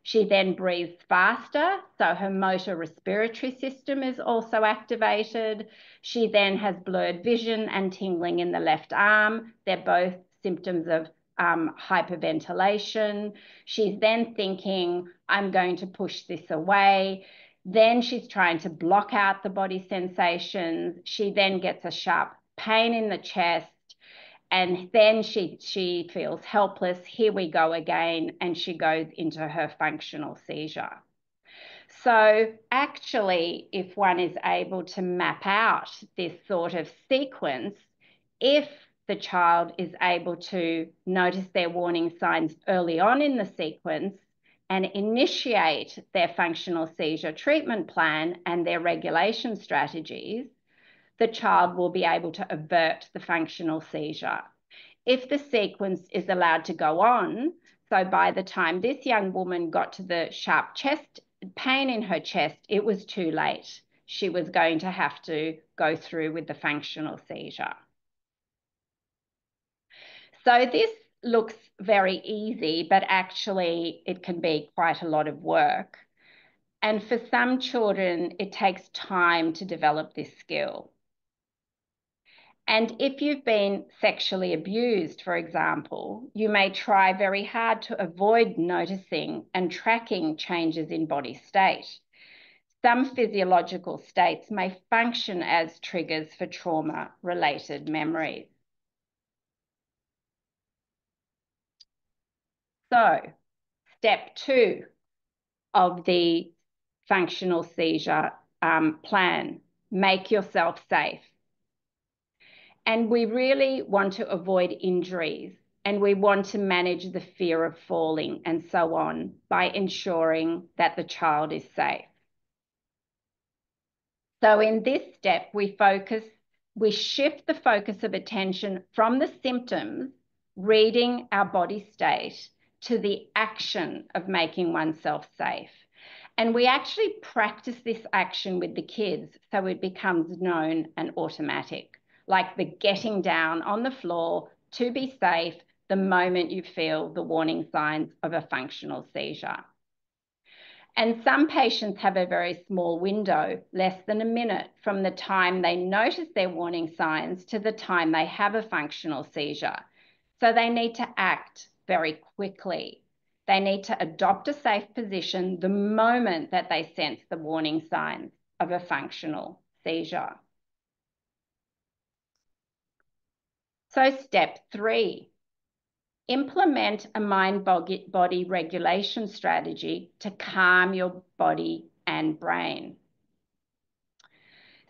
She then breathes faster, so her motor respiratory system is also activated. She then has blurred vision and tingling in the left arm. They're both symptoms of hyperventilation. She's then thinking, I'm going to push this away. Then she's trying to block out the body sensations. She then gets a sharp pain in the chest, and then she feels helpless. Here we go again, and she goes into her functional seizure. So actually, if one is able to map out this sort of sequence, if the child is able to notice their warning signs early on in the sequence and initiate their functional seizure treatment plan and their regulation strategies, the child will be able to avert the functional seizure. If the sequence is allowed to go on, so by the time this young woman got to the sharp chest pain in her chest, it was too late. She was going to have to go through with the functional seizure. So this looks very easy, but actually it can be quite a lot of work. And for some children, it takes time to develop this skill. And if you've been sexually abused, for example, you may try very hard to avoid noticing and tracking changes in body state. Some physiological states may function as triggers for trauma-related memories. So, step 2 of the functional seizure plan, make yourself safe. And we really want to avoid injuries, and we want to manage the fear of falling and so on by ensuring that the child is safe. So in this step, we shift the focus of attention from the symptoms, reading our body state, to the action of making oneself safe. And we actually practice this action with the kids so it becomes known and automatic, like the getting down on the floor to be safe the moment you feel the warning signs of a functional seizure. And some patients have a very small window, less than a minute, from the time they notice their warning signs to the time they have a functional seizure. So they need to act very quickly. They need to adopt a safe position the moment that they sense the warning signs of a functional seizure. So step 3, implement a mind-body regulation strategy to calm your body and brain.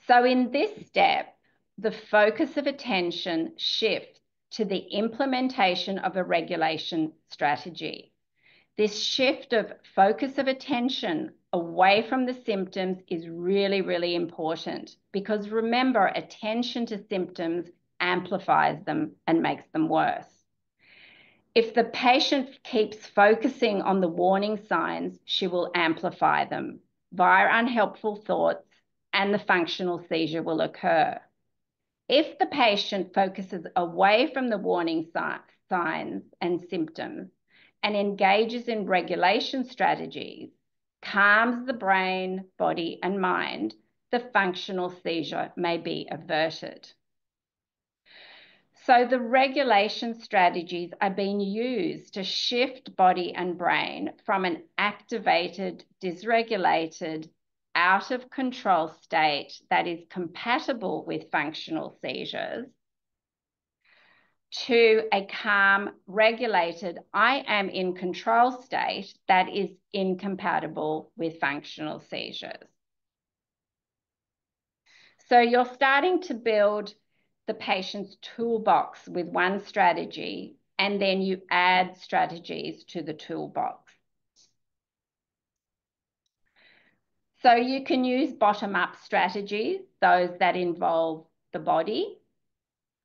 So in this step, the focus of attention shifts to the implementation of a regulation strategy. This shift of focus of attention away from the symptoms is really, really important, because remember, attention to symptoms amplifies them and makes them worse. If the patient keeps focusing on the warning signs, she will amplify them via unhelpful thoughts, and the functional seizure will occur. If the patient focuses away from the warning signs and symptoms and engages in regulation strategies, calms the brain, body, and mind, the functional seizure may be averted. So the regulation strategies are being used to shift body and brain from an activated, dysregulated, out of control state that is compatible with functional seizures to a calm, regulated, I am in control state that is incompatible with functional seizures. So you're starting to build the patient's toolbox with one strategy, and then you add strategies to the toolbox. So you can use bottom-up strategies, those that involve the body,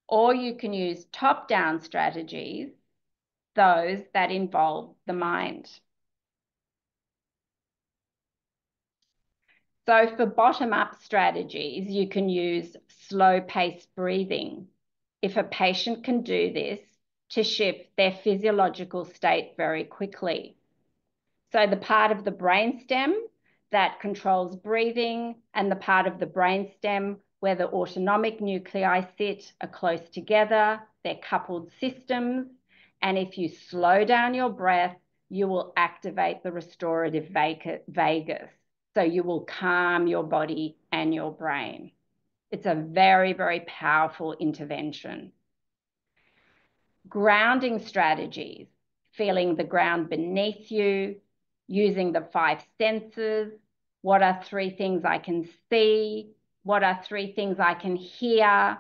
or you can use top-down strategies, those that involve the mind. So for bottom-up strategies, you can use slow-paced breathing. If a patient can do this, to shift their physiological state very quickly. So the part of the brainstem that controls breathing and the part of the brainstem where the autonomic nuclei sit are close together, they're coupled systems, and if you slow down your breath, you will activate the restorative vagus. So you will calm your body and your brain. It's a very, very powerful intervention. Grounding strategies, feeling the ground beneath you, using the 5 senses. What are 3 things I can see? What are 3 things I can hear?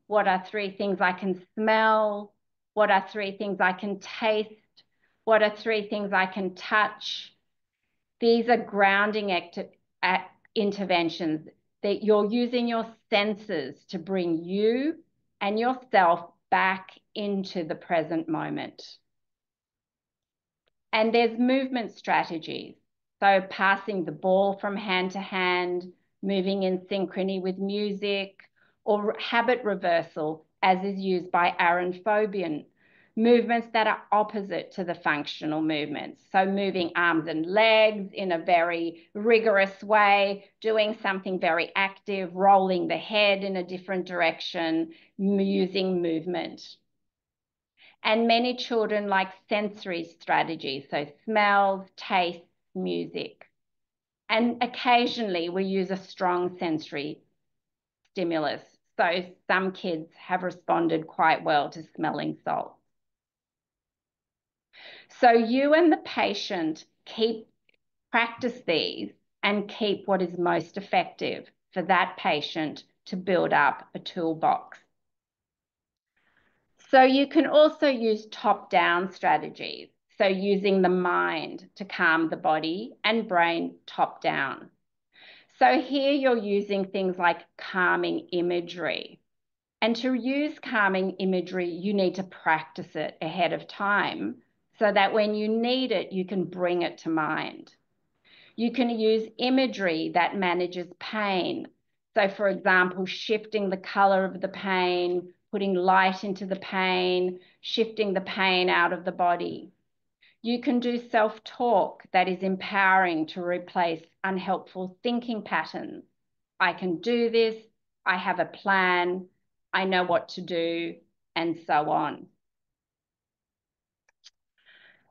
What are 3 things I can smell? What are 3 things I can taste? What are 3 things I can touch? These are grounding interventions that you're using your senses to bring you and yourself back into the present moment. And there's movement strategies. So passing the ball from hand to hand, moving in synchrony with music, or habit reversal, as is used by Aaron Fobian, movements that are opposite to the functional movements. So moving arms and legs in a very rigorous way, doing something very active, rolling the head in a different direction, using movement. And many children like sensory strategies, so smells, tastes, music. And occasionally we use a strong sensory stimulus. So some kids have responded quite well to smelling salt. So you and the patient practice these and keep what is most effective for that patient to build up a toolbox. So you can also use top-down strategies. So using the mind to calm the body and brain top-down. So here you're using things like calming imagery. And to use calming imagery, you need to practice it ahead of time so that when you need it, you can bring it to mind. You can use imagery that manages pain. So for example, shifting the color of the pain, putting light into the pain, shifting the pain out of the body. You can do self-talk that is empowering to replace unhelpful thinking patterns. I can do this, I have a plan, I know what to do, and so on.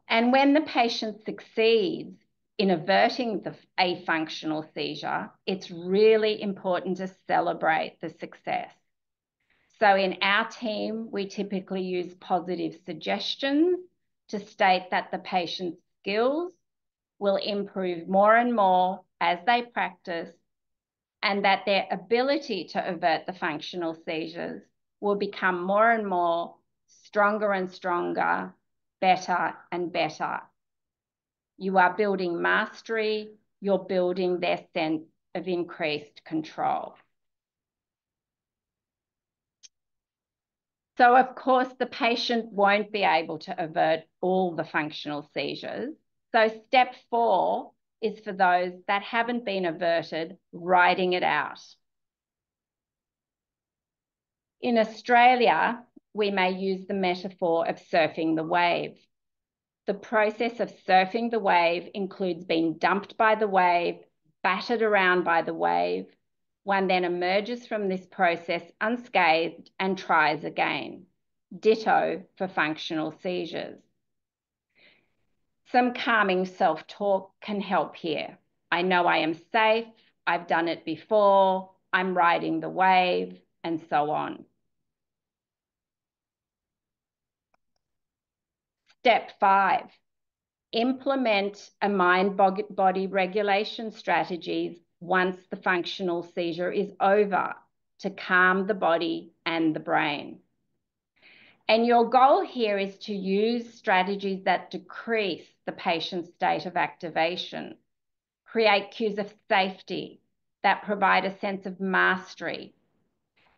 And when the patient succeeds in averting a functional seizure, it's really important to celebrate the success. So in our team, we typically use positive suggestions to state that the patient's skills will improve more and more as they practice, and that their ability to avert the functional seizures will become more and more stronger and stronger, better and better. You are building mastery, you're building their sense of increased control. So of course, the patient won't be able to avert all the functional seizures. So step 4 is for those that haven't been averted, writing it out. In Australia, we may use the metaphor of surfing the wave. The process of surfing the wave includes being dumped by the wave, battered around by the wave. One then emerges from this process unscathed and tries again. Ditto for functional seizures. Some calming self-talk can help here. I know I am safe, I've done it before, I'm riding the wave, and so on. Step 5, implement a mind-body regulation strategies once the functional seizure is over to calm the body and the brain. And your goal here is to use strategies that decrease the patient's state of activation, create cues of safety that provide a sense of mastery.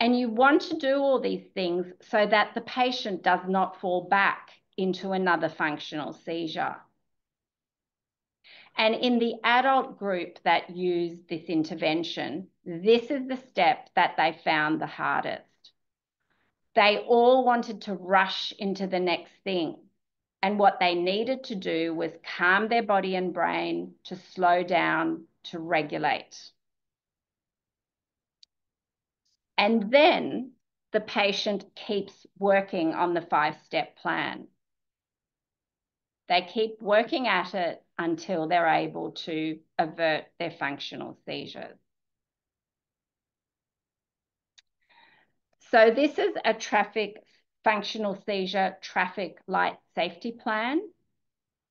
And you want to do all these things so that the patient does not fall back into another functional seizure. And in the adult group that used this intervention, this is the step that they found the hardest. They all wanted to rush into the next thing. And what they needed to do was calm their body and brain, to slow down, to regulate. And then the patient keeps working on the 5-step plan. They keep working at it until they're able to avert their functional seizures. So this is a functional seizure traffic light safety plan.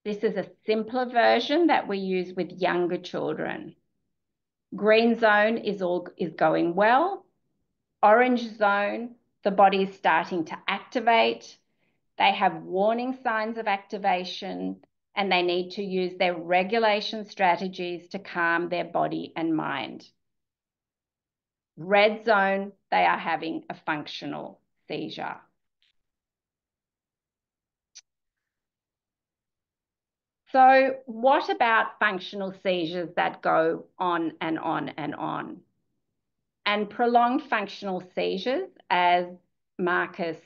This is a simpler version that we use with younger children. Green zone is going well. Orange zone, the body is starting to activate. They have warning signs of activation, and they need to use their regulation strategies to calm their body and mind. Red zone, they are having a functional seizure. So what about functional seizures that go on and on and on? And prolonged functional seizures, as Markus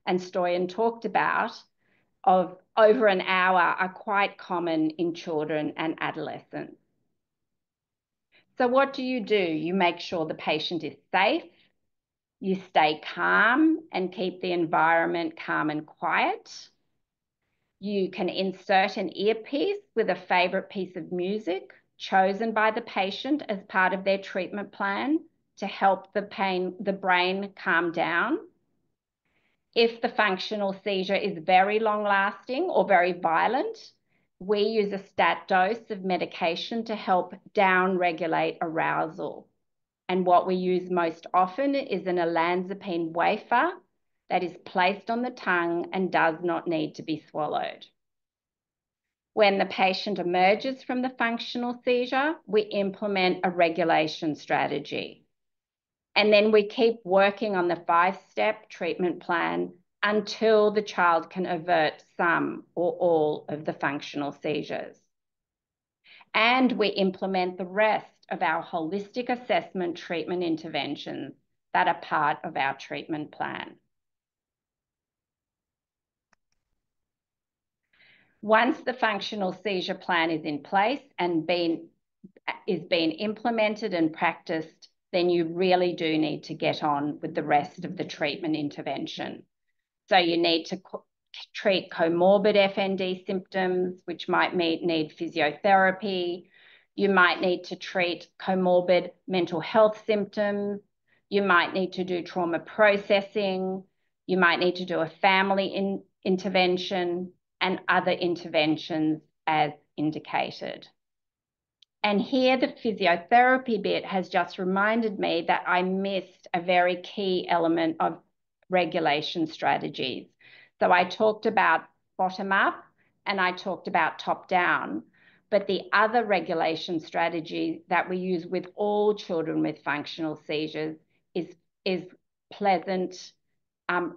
and Stoyan talked about, of over an hour are quite common in children and adolescents. So what do? You make sure the patient is safe, you stay calm and keep the environment calm and quiet. You can insert an earpiece with a favorite piece of music chosen by the patient as part of their treatment plan to help the brain calm down. If the functional seizure is very long-lasting or very violent, we use a stat dose of medication to help down-regulate arousal. And what we use most often is an olanzapine wafer that is placed on the tongue and does not need to be swallowed. When the patient emerges from the functional seizure, we implement a regulation strategy. And then we keep working on the 5-step treatment plan until the child can avert some or all of the functional seizures. And we implement the rest of our holistic assessment treatment interventions that are part of our treatment plan. Once the functional seizure plan is in place and is being implemented and practiced, then you really do need to get on with the rest of the treatment intervention. So you need to treat comorbid FND symptoms, which might need physiotherapy. You might need to treat comorbid mental health symptoms. You might need to do trauma processing. You might need to do a family intervention and other interventions as indicated. And here the physiotherapy bit has just reminded me that I missed a very key element of regulation strategies. So I talked about bottom up and I talked about top down, but the other regulation strategy that we use with all children with functional seizures is pleasant,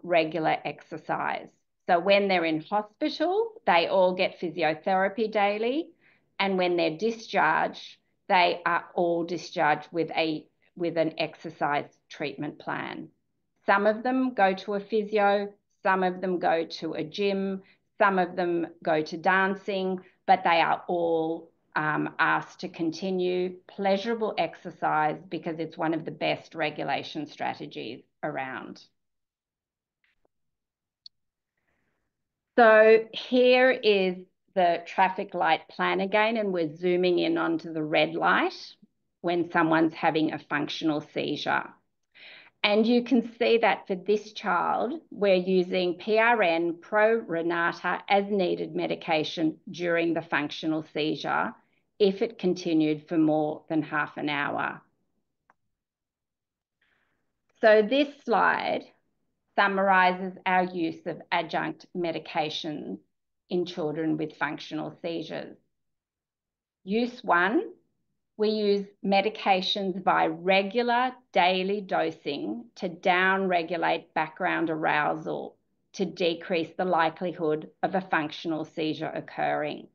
regular exercise. So when they're in hospital, they all get physiotherapy daily. And when they're discharged, they are all discharged with an exercise treatment plan. Some of them go to a physio, some of them go to a gym, some of them go to dancing, but they are all asked to continue pleasurable exercise because it's one of the best regulation strategies around. So here is the traffic light plan again, and we're zooming in onto the red light when someone's having a functional seizure. And you can see that for this child, we're using PRN, Pro Renata as needed medication during the functional seizure if it continued for more than half an hour. So this slide summarizes our use of adjunct medications in children with functional seizures. Use 1, we use medications by regular daily dosing to down-regulate background arousal to decrease the likelihood of a functional seizure occurring.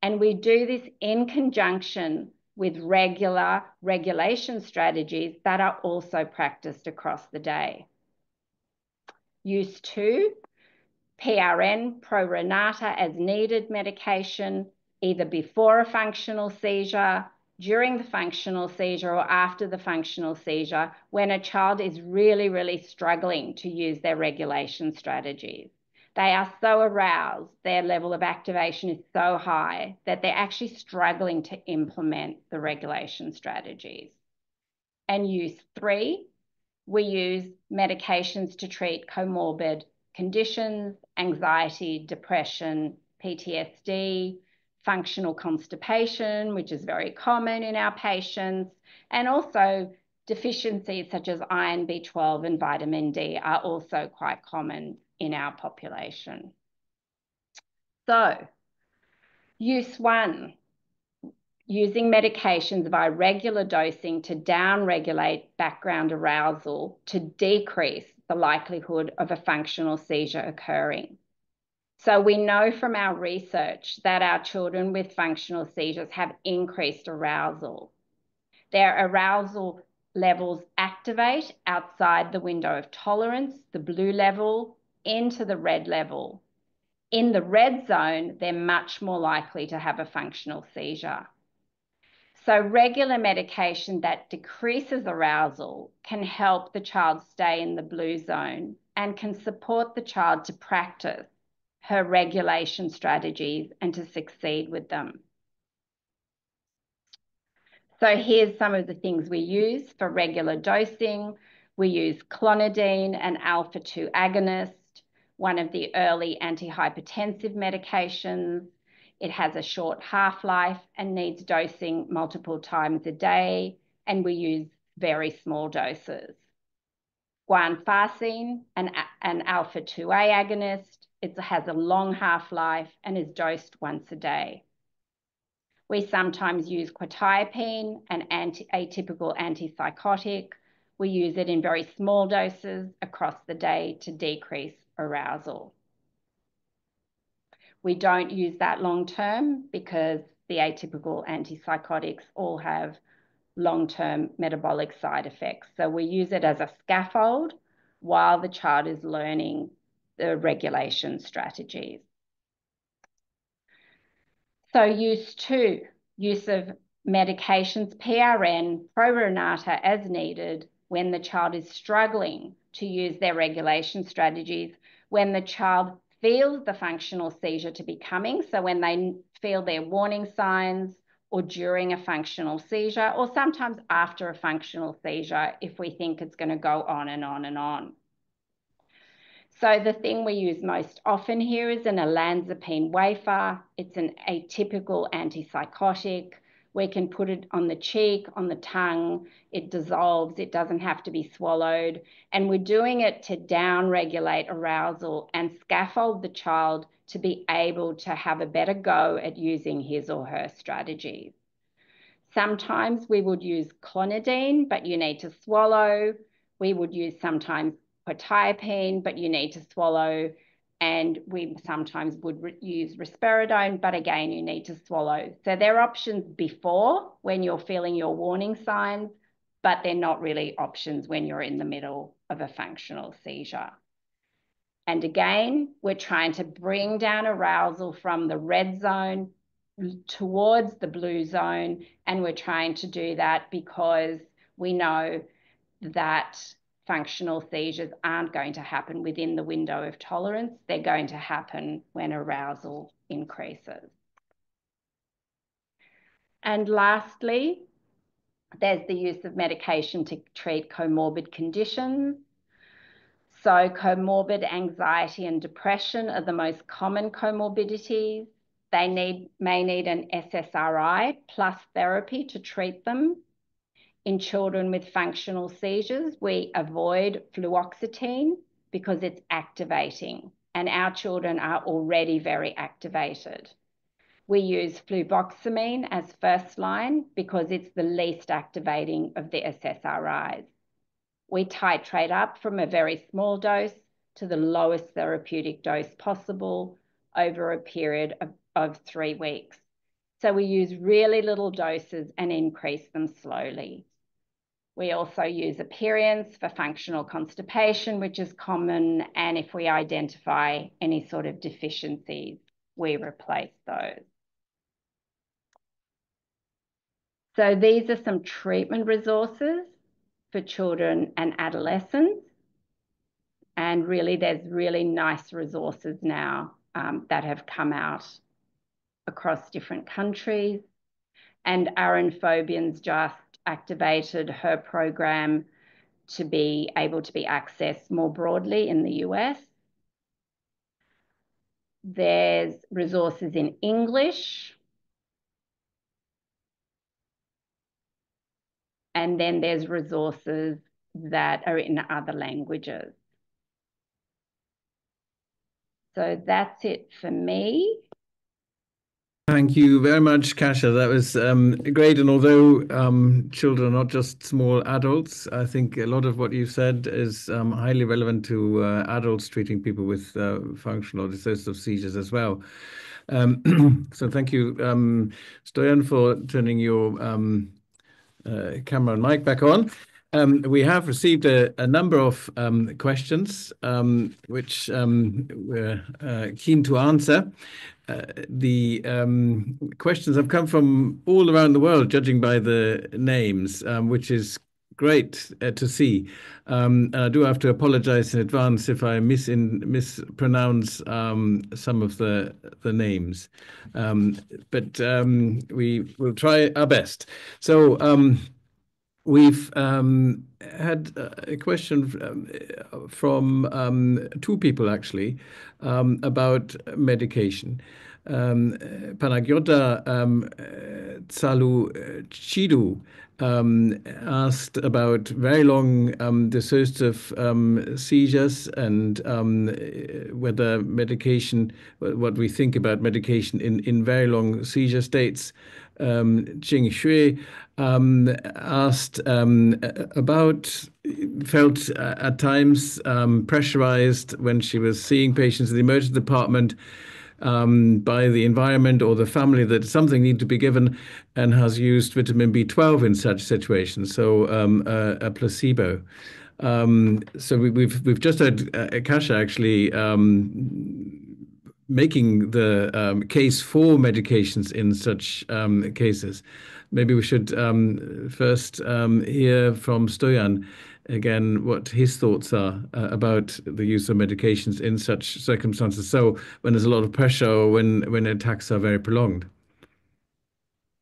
And we do this in conjunction with regular regulation strategies that are also practiced across the day. Use 2, PRN, Pro Renata as needed medication, either before a functional seizure, during the functional seizure, or after the functional seizure, when a child is really, really struggling to use their regulation strategies. They are so aroused, their level of activation is so high that they're actually struggling to implement the regulation strategies. And use 3, we use medications to treat comorbid conditions, anxiety, depression, PTSD, functional constipation, which is very common in our patients, and also deficiencies such as iron, B12, and vitamin D are also quite common in our population. So, use 1. Using medications by regular dosing to down-regulate background arousal to decrease the likelihood of a functional seizure occurring. So we know from our research that our children with functional seizures have increased arousal. Their arousal levels activate outside the window of tolerance, the blue level, into the red level. In the red zone, they're much more likely to have a functional seizure. So regular medication that decreases arousal can help the child stay in the blue zone and can support the child to practice her regulation strategies and to succeed with them. So here's some of the things we use for regular dosing. We use clonidine, an alpha-2 agonist, one of the early antihypertensive medications. It has a short half-life and needs dosing multiple times a day, and we use very small doses. Guanfacine, an alpha-2A agonist. It has a long half-life and is dosed once a day. We sometimes use quetiapine, an atypical antipsychotic. We use it in very small doses across the day to decrease arousal. We don't use that long term because the atypical antipsychotics all have long-term metabolic side effects. So we use it as a scaffold while the child is learning the regulation strategies. So use of medications, PRN, pro rata as needed when the child is struggling to use their regulation strategies, when the child feels the functional seizure to be coming, so when they feel their warning signs, or during a functional seizure, or sometimes after a functional seizure if we think it's going to go on and on and on. So the thing we use most often here is an olanzapine wafer. It's an atypical antipsychotic. We can put it on the cheek, on the tongue. It dissolves. It doesn't have to be swallowed. And we're doing it to down-regulate arousal and scaffold the child to be able to have a better go at using his or her strategies. Sometimes we would use clonidine, but you need to swallow. We would use sometimes quetiapine, but you need to swallow. And we sometimes would use risperidone, but again, you need to swallow. So they're options before when you're feeling your warning signs, but they're not really options when you're in the middle of a functional seizure. And again, we're trying to bring down arousal from the red zone towards the blue zone. And we're trying to do that because we know that functional seizures aren't going to happen within the window of tolerance. They're going to happen when arousal increases. And lastly, there's the use of medication to treat comorbid conditions. So comorbid anxiety and depression are the most common comorbidities. They may need an SSRI plus therapy to treat them. In children with functional seizures, we avoid fluoxetine because it's activating, and our children are already very activated. We use fluvoxamine as first line because it's the least activating of the SSRIs. We titrate up from a very small dose to the lowest therapeutic dose possible over a period of 3 weeks. So we use really little doses and increase them slowly. We also use aperients for functional constipation, which is common, and if we identify any sort of deficiencies, we replace those. So these are some treatment resources for children and adolescents. And really, there's really nice resources now that have come out across different countries. And Aaron Fobian's just activated her program to be able to be accessed more broadly in the US. There's resources in English. And then there's resources that are in other languages. So that's it for me. Thank you very much, Kasia. That was great. And although children are not just small adults, I think a lot of what you've said is highly relevant to adults treating people with functional dissociative seizures as well. So thank you, Stoyan, for turning your camera and mic back on. We have received a number of questions, which we're keen to answer. The questions have come from all around the world, judging by the names, which is great to see. And I do have to apologize in advance if I mispronounce some of the names. But we will try our best. So we've had a question from two people, actually, about medication. Panagiota Tsaluchidu asked about very long dissociative seizures and whether medication, what we think about medication in very long seizure states. Jing Shui asked about, felt at times pressurized when she was seeing patients in the emergency department by the environment or the family that something needed to be given, and has used vitamin B12 in such situations, so a placebo. So we've just had Kasia actually making the case for medications in such cases. Maybe we should first hear from Stoyan again what his thoughts are about the use of medications in such circumstances. So when there's a lot of pressure or when attacks are very prolonged.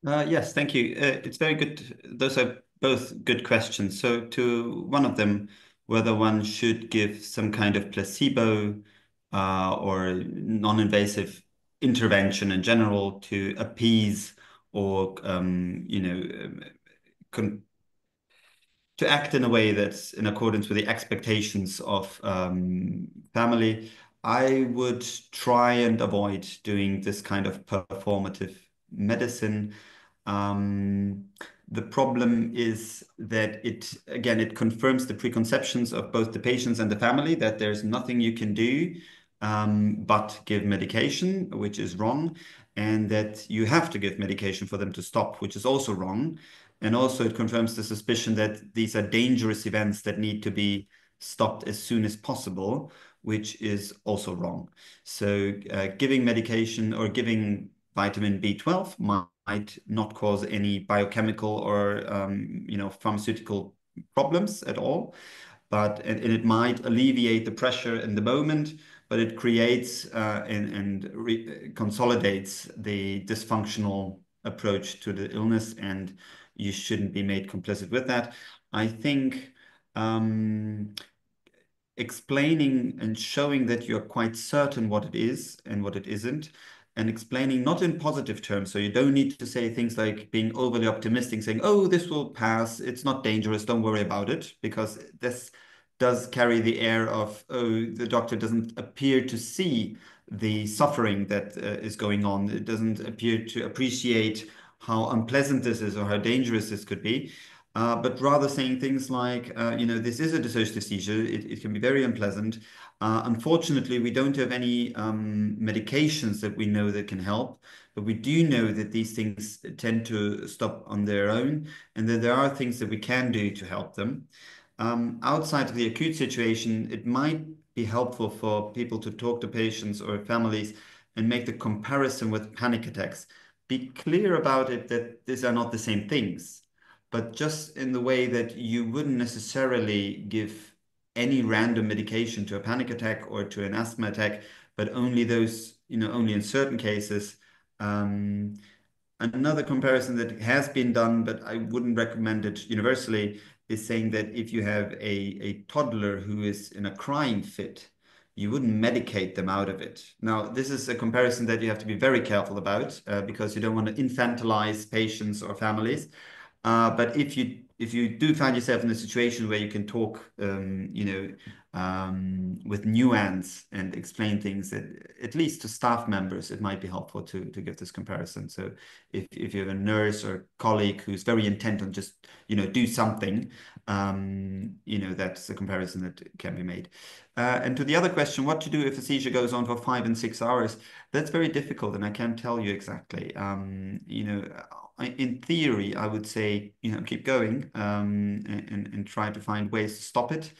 Yes, thank you. It's very good. Those are both good questions. So to one of them, whether one should give some kind of placebo or non-invasive intervention in general to appease or to act in a way that's in accordance with the expectations of family, I would try and avoid doing this kind of performative medicine. The problem is that it confirms the preconceptions of both the patients and the family that there's nothing you can do but give medication, which is wrong, and that you have to give medication for them to stop, which is also wrong. And also it confirms the suspicion that these are dangerous events that need to be stopped as soon as possible, which is also wrong. So giving medication or giving vitamin B12 might not cause any biochemical or pharmaceutical problems at all, but and it might alleviate the pressure in the moment, but it creates and consolidates the dysfunctional approach to the illness, and you shouldn't be made complicit with that. I think explaining and showing that you're quite certain what it is and what it isn't, and explaining not in positive terms. So you don't need to say things like being overly optimistic, saying, oh, this will pass, it's not dangerous, don't worry about it, because this does carry the air of, oh, the doctor doesn't appear to see the suffering that is going on. It doesn't appear to appreciate how unpleasant this is or how dangerous this could be. But rather saying things like, this is a dissociative seizure. It can be very unpleasant. Unfortunately, we don't have any medications that we know that can help, but we do know that these things tend to stop on their own, and that there are things that we can do to help them. Outside of the acute situation, it might be helpful for people to talk to patients or families and make the comparison with panic attacks. Be clear about it that these are not the same things, but just in the way that you wouldn't necessarily give any random medication to a panic attack or to an asthma attack, but only those, only in certain cases. Another comparison that has been done, but I wouldn't recommend it universally, is saying that if you have a toddler who is in a crying fit, you wouldn't medicate them out of it. Now, this is a comparison that you have to be very careful about because you don't want to infantilize patients or families. But if you do find yourself in a situation where you can talk, with nuance and explain things that, at least to staff members, it might be helpful to give this comparison. So if you have a nurse or colleague who's very intent on just, do something, that's a comparison that can be made. And to the other question, what to do if a seizure goes on for 5 and 6 hours? That's very difficult, and I can't tell you exactly. In theory, I would say, keep going, and try to find ways to stop it.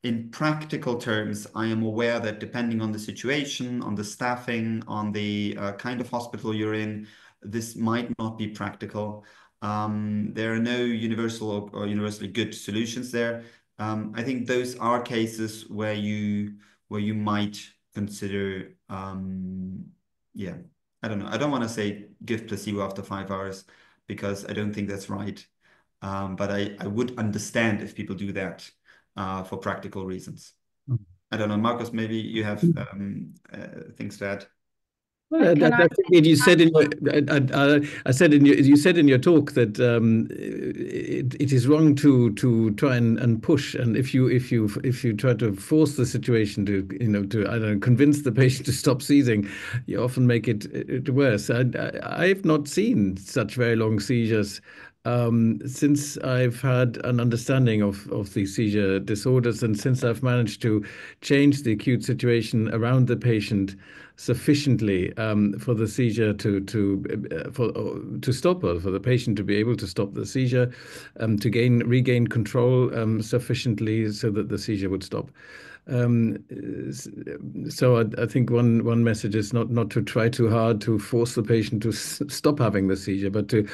In practical terms, I am aware that depending on the situation, on the staffing, on the kind of hospital you're in, this might not be practical. There are no universal or universally good solutions there. I think those are cases where you might consider, yeah, I don't know. I don't want to say give placebo after 5 hours, because I don't think that's right. But I would understand if people do that for practical reasons. I don't know, Markus, maybe you have things to add. Well, I think you said in your, I said in your, you said in your talk that it is wrong to try and push, and if you try to force the situation to I don't know, convince the patient to stop seizing, you often make it worse. I've not seen such very long seizures since I've had an understanding of the seizure disorders, and since I've managed to change the acute situation around the patient sufficiently for the seizure to stop, or for the patient to be able to stop the seizure, to regain control sufficiently so that the seizure would stop. So I think one message is not to try too hard to force the patient to stop having the seizure, but to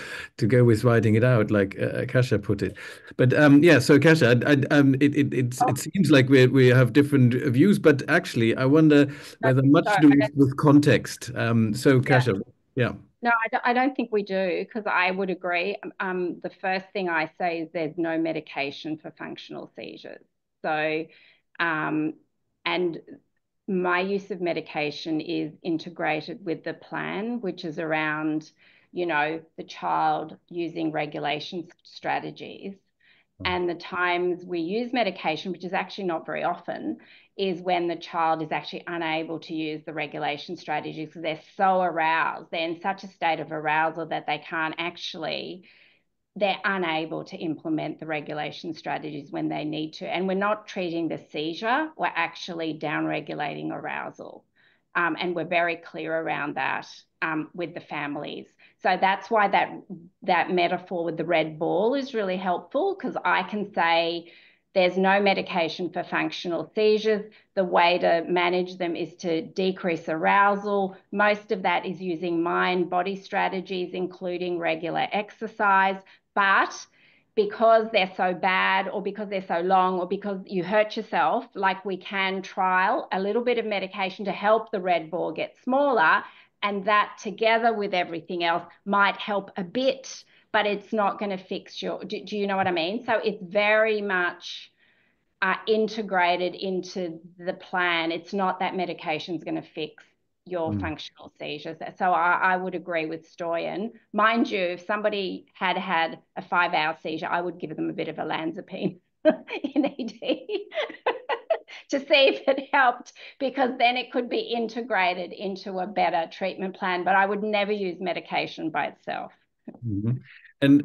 go with riding it out, like Kasia put it. But yeah, so Kasia, it seems like we have different views, but actually I wonder whether much to do with context. So Kasia, yeah. No, I don't think we do, because I would agree. The first thing I say is there's no medication for functional seizures. So, and my use of medication is integrated with the plan, which is around, the child using regulation strategies. And the times we use medication, which is actually not very often, is when the child is actually unable to use the regulation strategies because they're so aroused. They're in such a state of arousal that they're unable to implement the regulation strategies when they need to. And we're not treating the seizure, we're actually downregulating arousal. And we're very clear around that with the families. So that's why that metaphor with the red ball is really helpful, because I can say there's no medication for functional seizures. The way to manage them is to decrease arousal. Most of that is using mind-body strategies, including regular exercise. But because they're so bad, or because they're so long, or because you hurt yourself, like, we can trial a little bit of medication to help the red ball get smaller, and that together with everything else might help a bit, but it's not going to fix do you know what I mean? So it's very much integrated into the plan. It's not that medication's going to fix your functional seizures. So I would agree with Stoyan. Mind you, if somebody had a 5-hour seizure, I would give them a bit of olanzapine in ED to see if it helped, because then it could be integrated into a better treatment plan. But I would never use medication by itself. And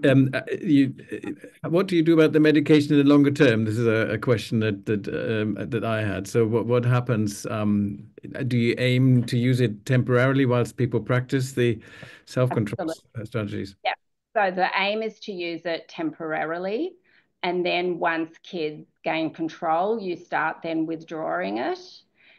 what do you do about the medication in the longer term? This is a question that I had. So what happens? Do you aim to use it temporarily whilst people practice the self-control strategies? Yeah. So the aim is to use it temporarily, and then once kids gain control, you start then withdrawing it.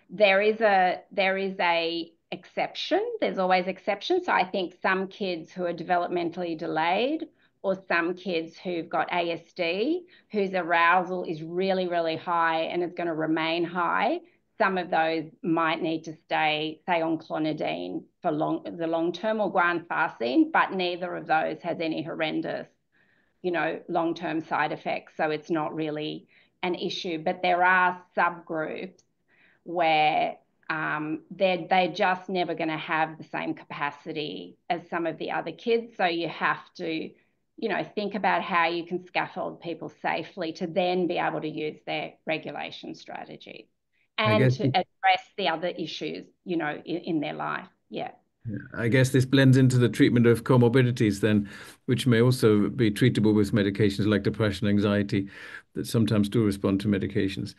There is a exception. There's always exceptions. So I think some kids who are developmentally delayed, or some kids who've got ASD, whose arousal is really, really high and is going to remain high, some of those might need to stay, say, on clonidine for the long term, or guanfacine, but neither of those has any horrendous, long-term side effects. So it's not really an issue. But there are subgroups where they're just never going to have the same capacity as some of the other kids. So you have to think about how you can scaffold people safely to then be able to use their regulation strategy and to address the other issues, in their life. Yeah. I guess this blends into the treatment of comorbidities then, which may also be treatable with medications like depression, anxiety, that sometimes do respond to medications.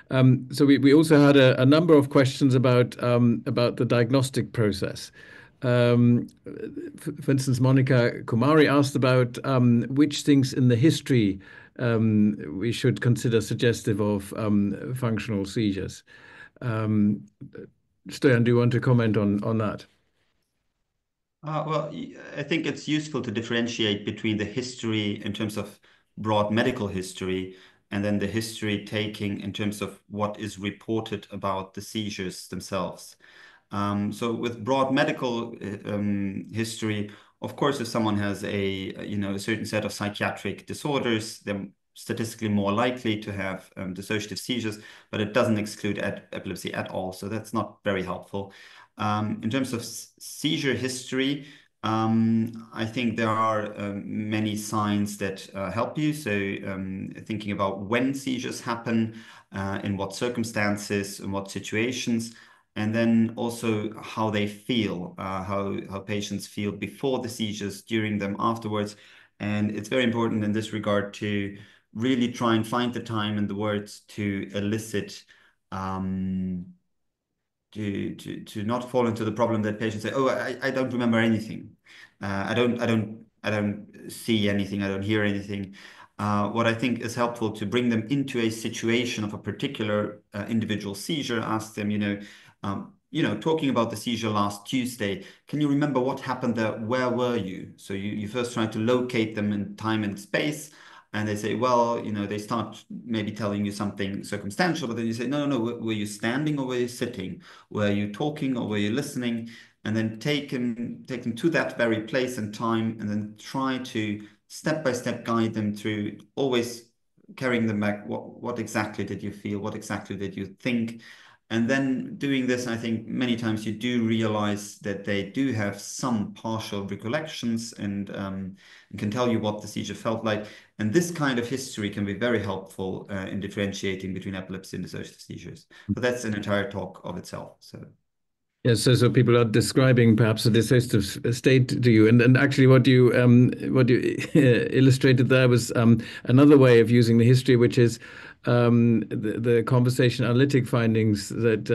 So we also had a number of questions about the diagnostic process. For instance, Monica Kumari asked about which things in the history we should consider suggestive of functional seizures. Stoyan, do you want to comment on that? Well, I think it's useful to differentiate between the history in terms of broad medical history and then the history taking in terms of what is reported about the seizures themselves. So with broad medical history, of course, if someone has a certain set of psychiatric disorders, they're statistically more likely to have dissociative seizures, but it doesn't exclude epilepsy at all. So that's not very helpful. In terms of seizure history, I think there are many signs that help you. So thinking about when seizures happen, in what circumstances, in what situations, and then also how they feel, how patients feel before the seizures, during them, afterwards. And it's very important in this regard to really try and find the time and the words to elicit to not fall into the problem that patients say, "Oh, I don't remember anything. I don't see anything. I don't hear anything." What I think is helpful to bring them into a situation of a particular individual seizure, ask them, talking about the seizure last Tuesday, can you remember what happened there? Where were you? So you first try to locate them in time and space. And they say, well, they start maybe telling you something circumstantial, but then you say, no, were you standing or were you sitting? Were you talking or were you listening? And then take them to that very place and time, and then try to step by step guide them through, always carrying them back. What exactly did you feel? What exactly did you think? And then doing this, I think many times you do realize that they do have some partial recollections and can tell you what the seizure felt like. And this kind of history can be very helpful in differentiating between epilepsy and dissociative seizures. But that's an entire talk of itself. So. Yes, so people are describing perhaps a dissociative state to you, and actually what you illustrated there was another way of using the history, which is the conversation analytic findings that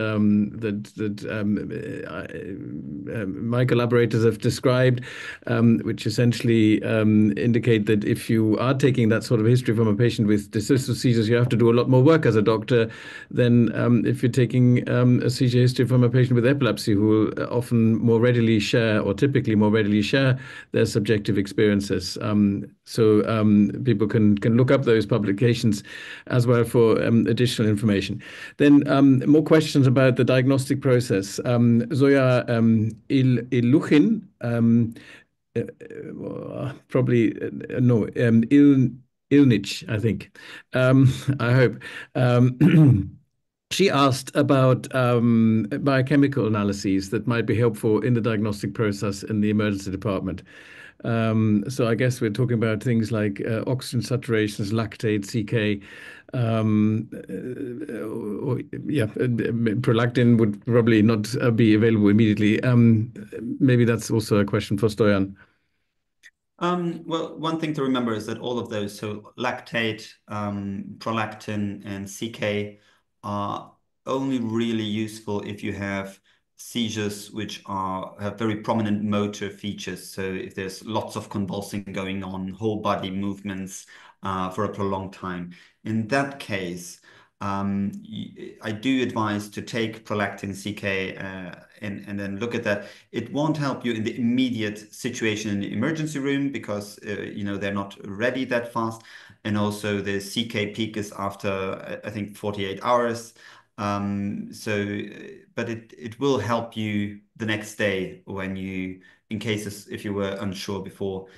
my collaborators have described, which essentially indicate that if you are taking that sort of history from a patient with dissociative seizures, you have to do a lot more work as a doctor than if you're taking a seizure history from a patient with epilepsy, who will often more readily share, or typically more readily share, their subjective experiences. So people can look up those publications as well for additional information. Then more questions about the diagnostic process. Zoya Iluchin, probably no, Ilnich, I think. I hope. She asked about biochemical analyses that might be helpful in the diagnostic process in the emergency department. So I guess we're talking about things like oxygen saturations, lactate, CK. Prolactin would probably not be available immediately. Maybe that's also a question for Stoyan. Well, one thing to remember is that all of those, so lactate, prolactin, and CK, are only really useful if you have seizures which have very prominent motor features. So if there's lots of convulsing going on, whole body movements for a prolonged time. In that case, I do advise to take prolactin, CK, and then look at that. It won't help you in the immediate situation in the emergency room because they're not ready that fast, and also the CK peak is after I think 48 hours. But it will help you the next day when in cases if you were unsure before.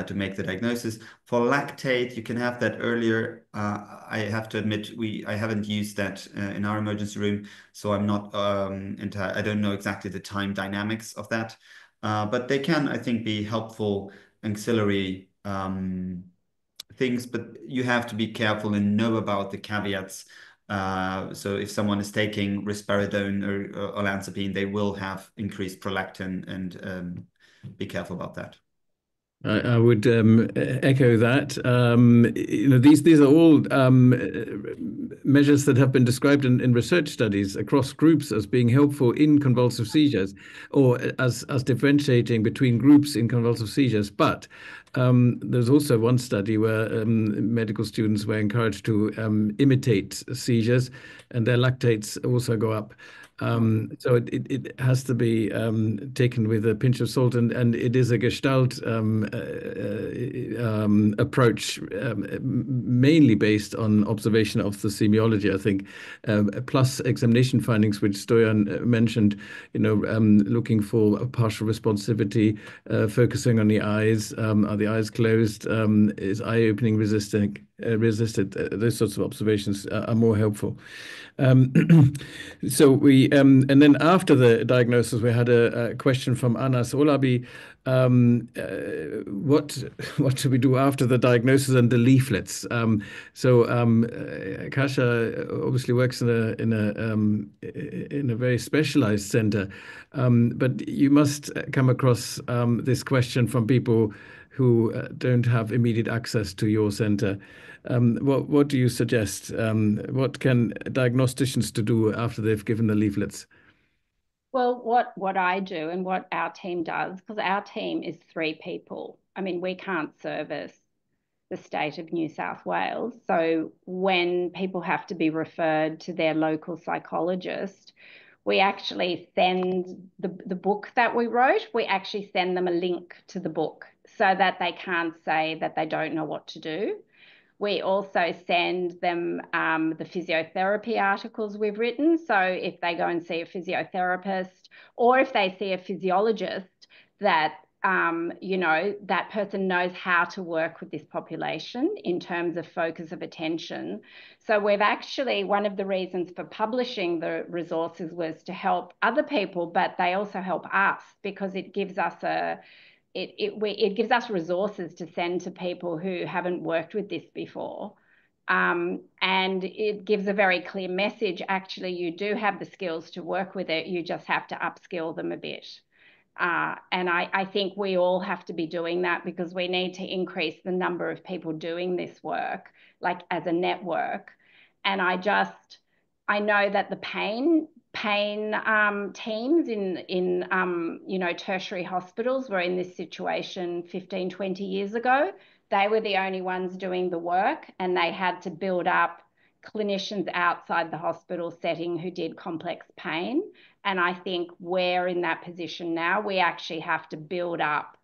To make the diagnosis. For lactate, you can have that earlier. I have to admit, I haven't used that in our emergency room, so I'm not I don't know exactly the time dynamics of that. But they can, I think, be helpful auxiliary things, but you have to be careful and know about the caveats. So if someone is taking risperidone or olanzapine, they will have increased prolactin, and be careful about that. I would echo that. These are all measures that have been described in research studies across groups as being helpful in convulsive seizures, or as differentiating between groups in convulsive seizures. But there's also one study where medical students were encouraged to imitate seizures, and their lactates also go up. So it has to be taken with a pinch of salt, and it is a Gestalt approach, mainly based on observation of the semiology, I think, plus examination findings, which Stoyan mentioned. Looking for a partial responsivity, focusing on the eyes. Are the eyes closed? Is eye opening resisted? Those sorts of observations are more helpful. So and then after the diagnosis, we had a question from Anas Olabi. What should we do after the diagnosis and the leaflets? Kasia obviously works in a very specialized center, but you must come across this question from people who don't have immediate access to your center. What do you suggest? What can diagnosticians do after they've given the leaflets? Well, what I do and what our team does, because our team is 3 people. I mean, we can't service the state of New South Wales. So when people have to be referred to their local psychologist, we actually send the book that we wrote, we actually send them a link to the book so that they can't say that they don't know what to do. We also send them the physiotherapy articles we've written. So if they go and see a physiotherapist, or if they see a physiologist, that that person knows how to work with this population in terms of focus of attention. So we've actually, one of the reasons for publishing the resources was to help other people, but they also help us because it gives us it gives us resources to send to people who haven't worked with this before. And it gives a very clear message. Actually, you do have the skills to work with it. You just have to upskill them a bit. And I think we all have to be doing that because we need to increase the number of people doing this work, like as a network. And I know that the pain teams in tertiary hospitals were in this situation 15, 20 years ago. They were the only ones doing the work, and they had to build up clinicians outside the hospital setting who did complex pain. And I think we're in that position now. We actually have to build up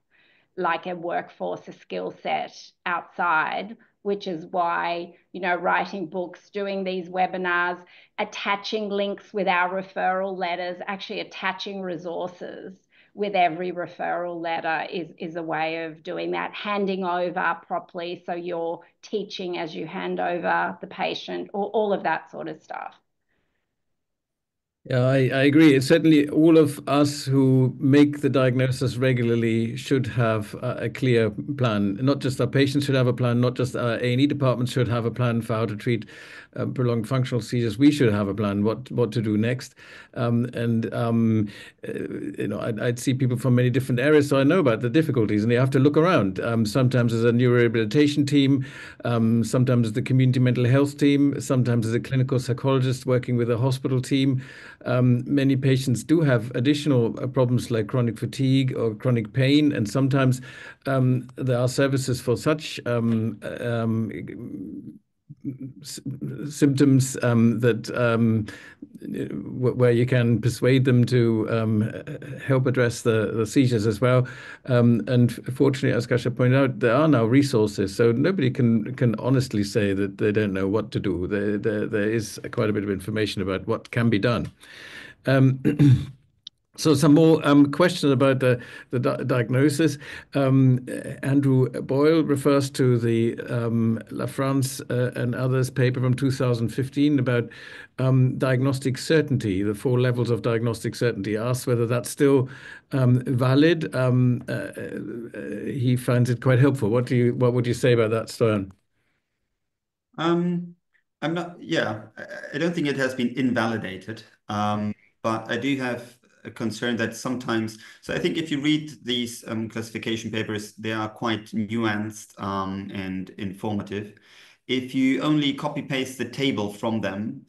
like a workforce, a skill set outside, which is why, writing books, doing these webinars, attaching links with our referral letters, actually attaching resources with every referral letter is a way of doing that. Handing over properly, so you're teaching as you hand over the patient, or all of that sort of stuff. Yeah, I agree. It's certainly all of us who make the diagnosis regularly should have a clear plan. Not just our patients should have a plan, not just our A&E departments should have a plan for how to treat prolonged functional seizures. We should have a plan what to do next. I'd see people from many different areas, so I know about the difficulties, and you have to look around. Sometimes there's a neurorehabilitation team, sometimes the community mental health team, sometimes there's a clinical psychologist working with a hospital team. Many patients do have additional problems like chronic fatigue or chronic pain, and sometimes there are services for such symptoms where you can persuade them to help address the seizures as well. And fortunately, as Kasia pointed out, there are now resources, so nobody can honestly say that they don't know what to do. There is quite a bit of information about what can be done. So some more questions about the diagnosis. Andrew Boyle refers to the La France and others paper from 2015 about diagnostic certainty, the 4 levels of diagnostic certainty. Asks whether that's still valid. He finds it quite helpful. What would you say about that, Stoyan? I'm not, yeah, I don't think it has been invalidated, but I do have a concern that sometimes, so I think if you read these classification papers, they are quite nuanced and informative. If you only copy paste the table from them,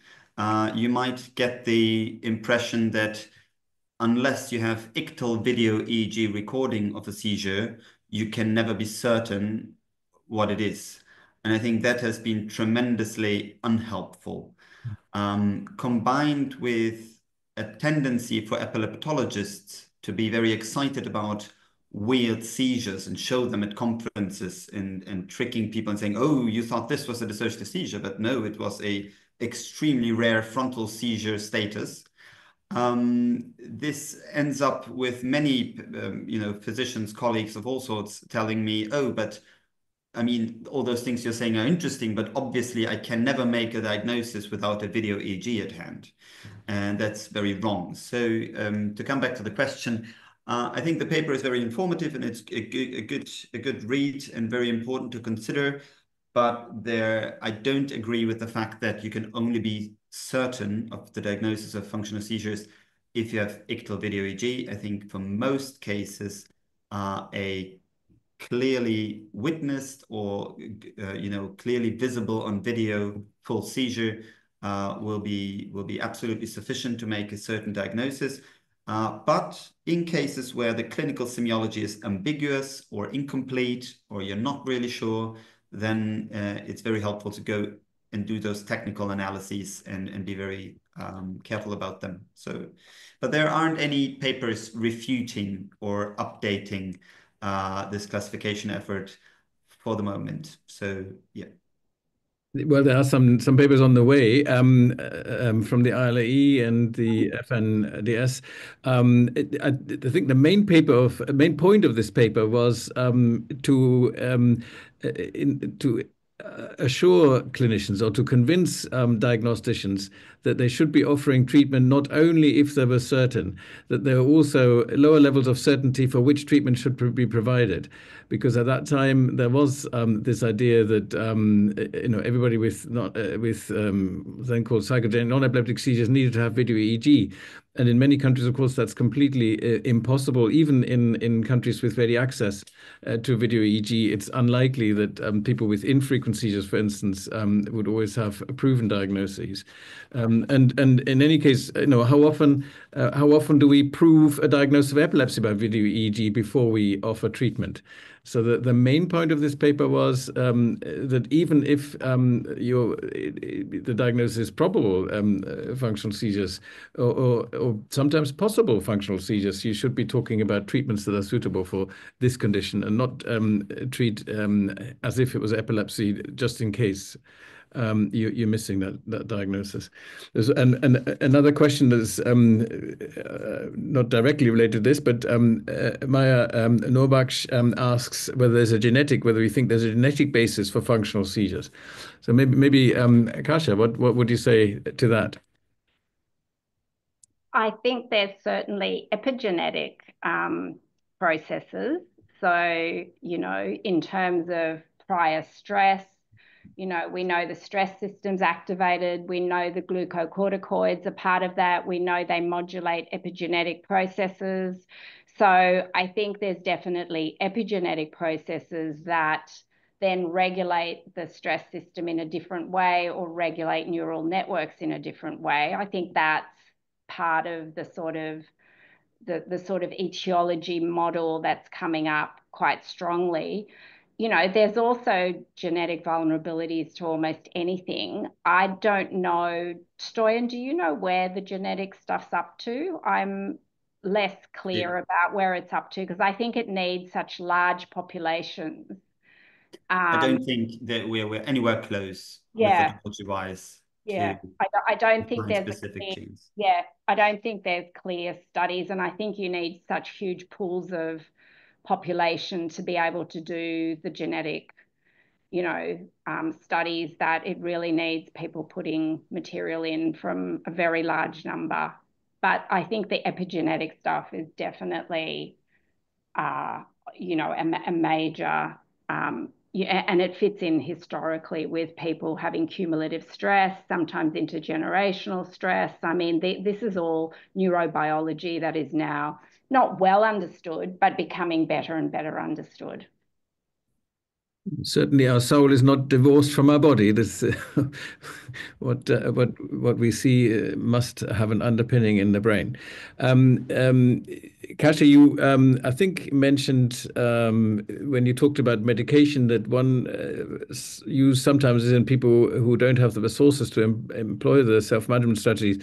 you might get the impression that unless you have ictal video EEG recording of a seizure, you can never be certain what it is. And I think that has been tremendously unhelpful, combined with a tendency for epileptologists to be very excited about weird seizures and show them at conferences and tricking people and saying, oh, you thought this was a dissociative seizure, but no, it was a extremely rare frontal seizure status. This ends up with many, physicians, colleagues of all sorts telling me, oh, but I mean, all those things you're saying are interesting, but obviously I can never make a diagnosis without a video EEG at hand. And that's very wrong. So to come back to the question, I think the paper is very informative and it's a good read and very important to consider. But I don't agree with the fact that you can only be certain of the diagnosis of functional seizures if you have ictal video EEG. I think for most cases, a clearly witnessed or clearly visible on video full seizure will be absolutely sufficient to make a certain diagnosis. But in cases where the clinical semiology is ambiguous or incomplete, or you're not really sure, then it's very helpful to go and do those technical analyses and be very careful about them. So, but there aren't any papers refuting or updating this classification effort for the moment. So, yeah. Well, there are some papers on the way from the ILAE and the FNDS. I think the main point of this paper was to assure clinicians or to convince diagnosticians that they should be offering treatment not only if they were certain, that there are also lower levels of certainty for which treatment should be provided. Because at that time there was this idea that everybody with then called psychogenic non-epileptic seizures needed to have video EEG. And in many countries, of course, that's completely impossible. Even in countries with ready access to video EEG, it's unlikely that people with infrequent seizures, for instance, would always have proven diagnoses. And in any case, how often do we prove a diagnosis of epilepsy by video EEG before we offer treatment? So the main point of this paper was that even if the diagnosis is probable functional seizures or sometimes possible functional seizures, you should be talking about treatments that are suitable for this condition and not treat as if it was epilepsy just in case you're missing that diagnosis. And another question that's not directly related to this, but Maya Norbach asks whether we think there's a genetic basis for functional seizures. So maybe Kasia, what would you say to that? I think there's certainly epigenetic processes. So, in terms of prior stress, we know the stress system's activated. We know the glucocorticoids are part of that. We know they modulate epigenetic processes. So I think there's definitely epigenetic processes that then regulate the stress system in a different way or regulate neural networks in a different way. I think that's part of the sort of etiology model that's coming up quite strongly. There's also genetic vulnerabilities to almost anything. I don't know, Stoyan, do you know where the genetic stuff's up to? I'm less clear about where it's up to because I think it needs such large populations. I don't think that we're anywhere close yeah. methodology-wise. Yeah, I don't think find there's specific genes. yeah, I don't think there's clear studies, and I think you need such huge pools of population to be able to do the genetic, studies, that it really needs people putting material in from a very large number. But I think the epigenetic stuff is definitely, a major, yeah, and it fits in historically with people having cumulative stress, sometimes intergenerational stress. I mean, this is all neurobiology that is now not well understood, but becoming better and better understood. Certainly, our soul is not divorced from our body. This, what we see must have an underpinning in the brain. Kasia, you I think mentioned when you talked about medication that one use sometimes is in people who don't have the resources to employ the self-management strategies.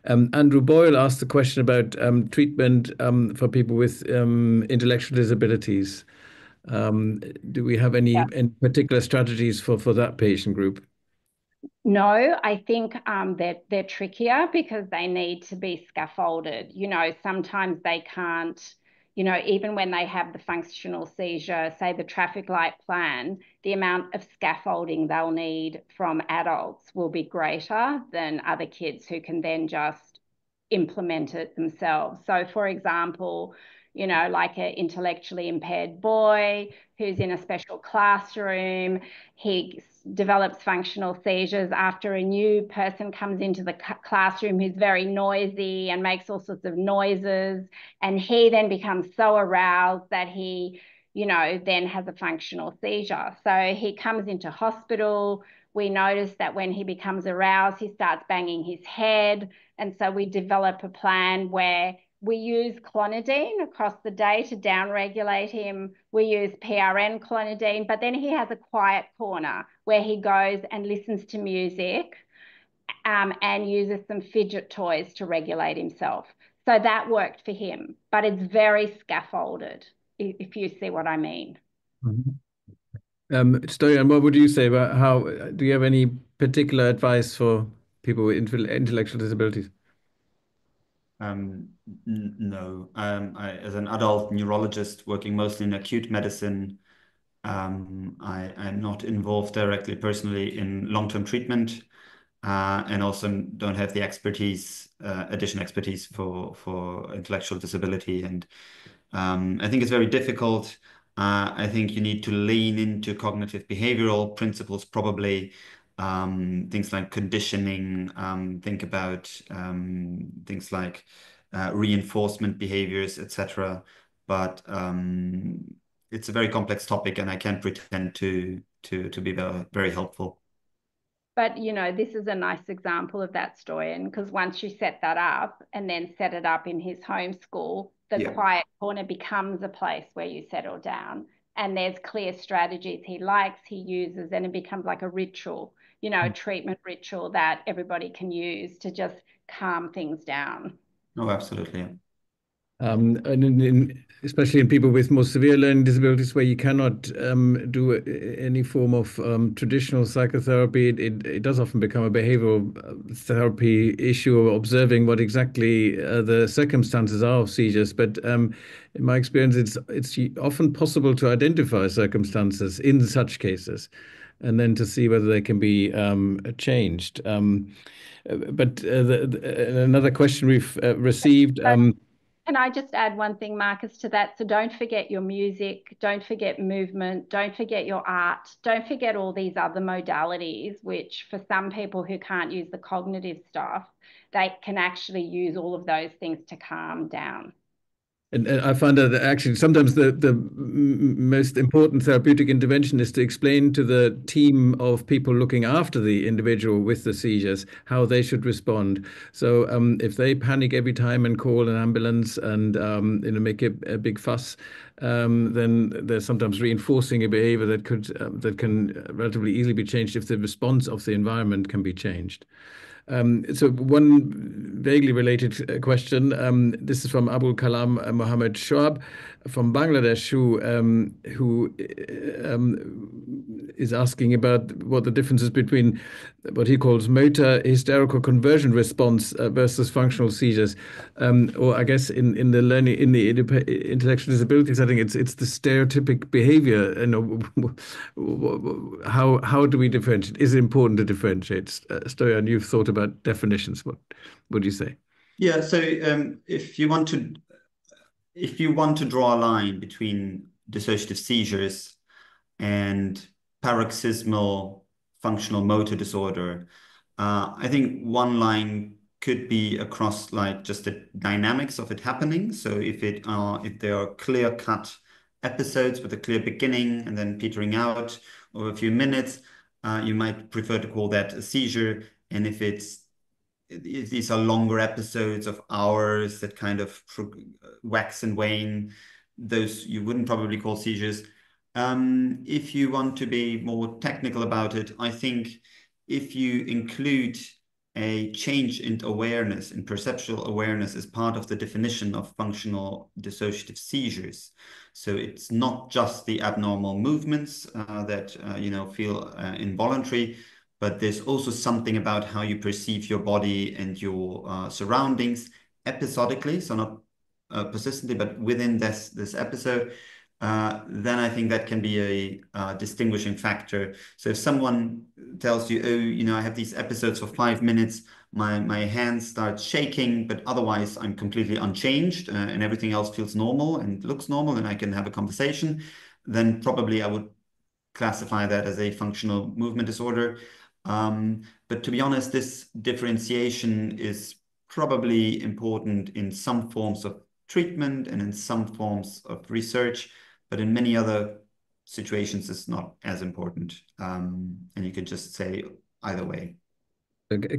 Andrew Boyle asked the question about treatment for people with intellectual disabilities. Do we have any particular strategies for that patient group? No, I think they're trickier because they need to be scaffolded. Sometimes they can't, even when they have the functional seizure, say the traffic light plan, the amount of scaffolding they'll need from adults will be greater than other kids who can then just implement it themselves. So, for example, like an intellectually impaired boy who's in a special classroom, he develops functional seizures after a new person comes into the classroom who's very noisy and makes all sorts of noises. And he then becomes so aroused that he, then has a functional seizure. So he comes into hospital. We notice that when he becomes aroused, he starts banging his head. And so we develop a plan where we use clonidine across the day to downregulate him. We use PRN clonidine, but then he has a quiet corner where he goes and listens to music and uses some fidget toys to regulate himself. So that worked for him, but it's very scaffolded, if you see what I mean. Stoyan, what would you say about how, do you have any particular advice for people with intellectual disabilities? No. As an adult neurologist working mostly in acute medicine, I'm not involved directly personally in long-term treatment, and also don't have the additional expertise for intellectual disability. And I think it's very difficult. I think you need to lean into cognitive behavioral principles, probably things like conditioning, think about things like reinforcement behaviors, etc. But it's a very complex topic, and I can't pretend to be very helpful. But, this is a nice example of that, Stoyan, because once you set that up and then set it up in his home school, the quiet corner becomes a place where you settle down, and there's clear strategies he likes, he uses, and it becomes like a ritual, a treatment ritual that everybody can use to just calm things down. Oh, absolutely. And especially in people with more severe learning disabilities where you cannot do any form of traditional psychotherapy, it does often become a behavioral therapy issue of observing what exactly the circumstances are of seizures. But in my experience, it's often possible to identify circumstances in such cases and then to see whether they can be changed. But another question we've received. Can I just add one thing, Marcus, to that? So don't forget your music, don't forget movement, don't forget your art, don't forget all these other modalities, which for some people who can't use the cognitive stuff, they can actually use all of those things to calm down. And I find that actually sometimes the most important therapeutic intervention is to explain to the team of people looking after the individual with the seizures how they should respond. So if they panic every time and call an ambulance and make a big fuss, then they're sometimes reinforcing a behavior that can relatively easily be changed if the response of the environment can be changed. So one vaguely related question. This is from Abul Kalam Mohammed Shoab from Bangladesh, who is asking about what the difference is between what he calls motor hysterical conversion response versus functional seizures, or I guess in the learning in the intellectual disability setting, it's the stereotypic behavior. How do we differentiate? Is it important to differentiate? Stoyan, you've thought about definitions. What would you say? Yeah. So if you want to draw a line between dissociative seizures and paroxysmal functional motor disorder, I think one line could be across like just the dynamics of it happening. So if there are clear-cut episodes with a clear beginning and then petering out over a few minutes, you might prefer to call that a seizure. And if these are longer episodes of hours that kind of wax and wane, those you wouldn't probably call seizures. If you want to be more technical about it, I think if you include a change in awareness, in perceptual awareness, as part of the definition of functional dissociative seizures, so it's not just the abnormal movements that feel involuntary, but there's also something about how you perceive your body and your surroundings episodically, so not persistently, but within this episode, then I think that can be a distinguishing factor. So if someone tells you, oh, I have these episodes for 5 minutes, my hands start shaking, but otherwise I'm completely unchanged and everything else feels normal and looks normal and I can have a conversation, then probably I would classify that as a functional movement disorder. But to be honest, this differentiation is probably important in some forms of treatment and in some forms of research, but in many other situations it's not as important. And you can just say either way.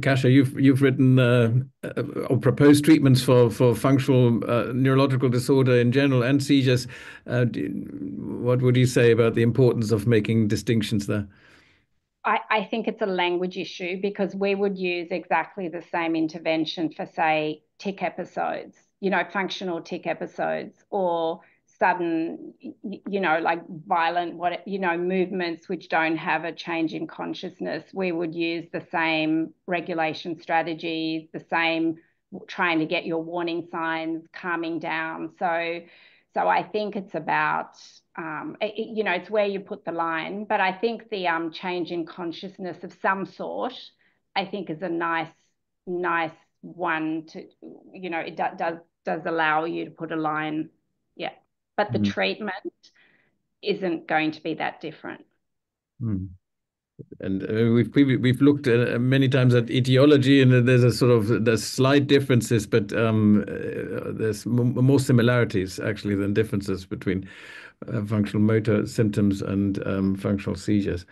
Kasia, you've written or proposed treatments for functional neurological disorder in general and seizures. What would you say about the importance of making distinctions there? I think it's a language issue, because we would use exactly the same intervention for, say, tic episodes, functional tic episodes, or sudden, like violent, movements which don't have a change in consciousness. We would use the same regulation strategies, the same trying to get your warning signs, calming down. So I think it's about, it's where you put the line. But I think the change in consciousness of some sort, I think, is a nice one to, it does allow you to put a line. Yeah. But the treatment isn't going to be that different. And we've looked many times at etiology, and there's slight differences, but there's more similarities actually than differences between functional motor symptoms and functional seizures.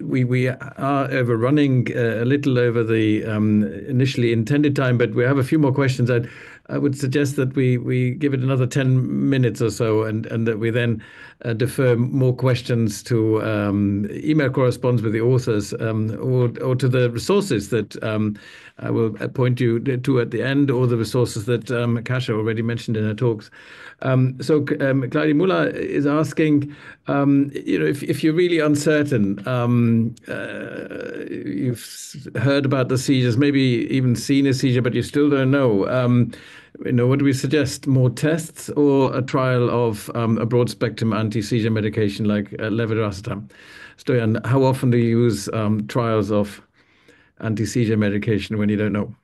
We are overrunning a little over the initially intended time, but we have a few more questions. I would suggest that we give it another 10 minutes or so, and that we then defer more questions to email correspondence with the authors, or to the resources that I will point you to at the end, or the resources that Kasia already mentioned in her talks. So Claudia Muller is asking, if you're really uncertain, you've heard about the seizures, maybe even seen a seizure, but you still don't know. What do we suggest? More tests, or a trial of a broad spectrum anti-seizure medication like levetiracetam? Stoyan, how often do you use trials of anti-seizure medication when you don't know?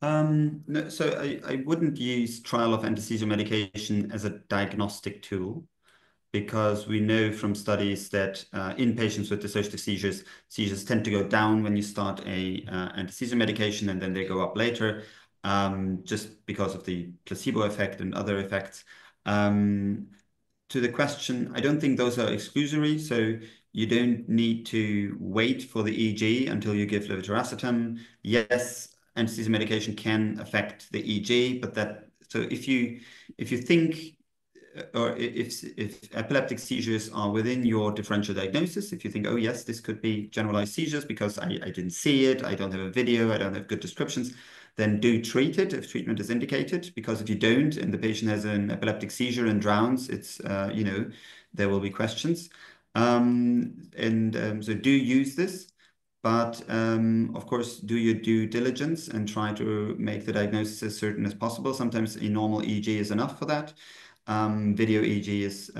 No, so I wouldn't use trial of anti-seizure medication as a diagnostic tool, because we know from studies that in patients with dissociative seizures tend to go down when you start a anti-seizure medication, and then they go up later, just because of the placebo effect and other effects. To the question, I don't think those are exclusory, so you don't need to wait for the EEG until you give levetiracetam. Yes, anti-seizure medication can affect the EEG, but so if you think, or if epileptic seizures are within your differential diagnosis, if you think, oh yes, this could be generalized seizures because I didn't see it, I don't have a video, I don't have good descriptions, then do treat it if treatment is indicated. Because if you don't, and the patient has an epileptic seizure and drowns, it's there will be questions. So do use this, but of course, do your due diligence and try to make the diagnosis as certain as possible. Sometimes a normal EEG is enough for that. Video EEG is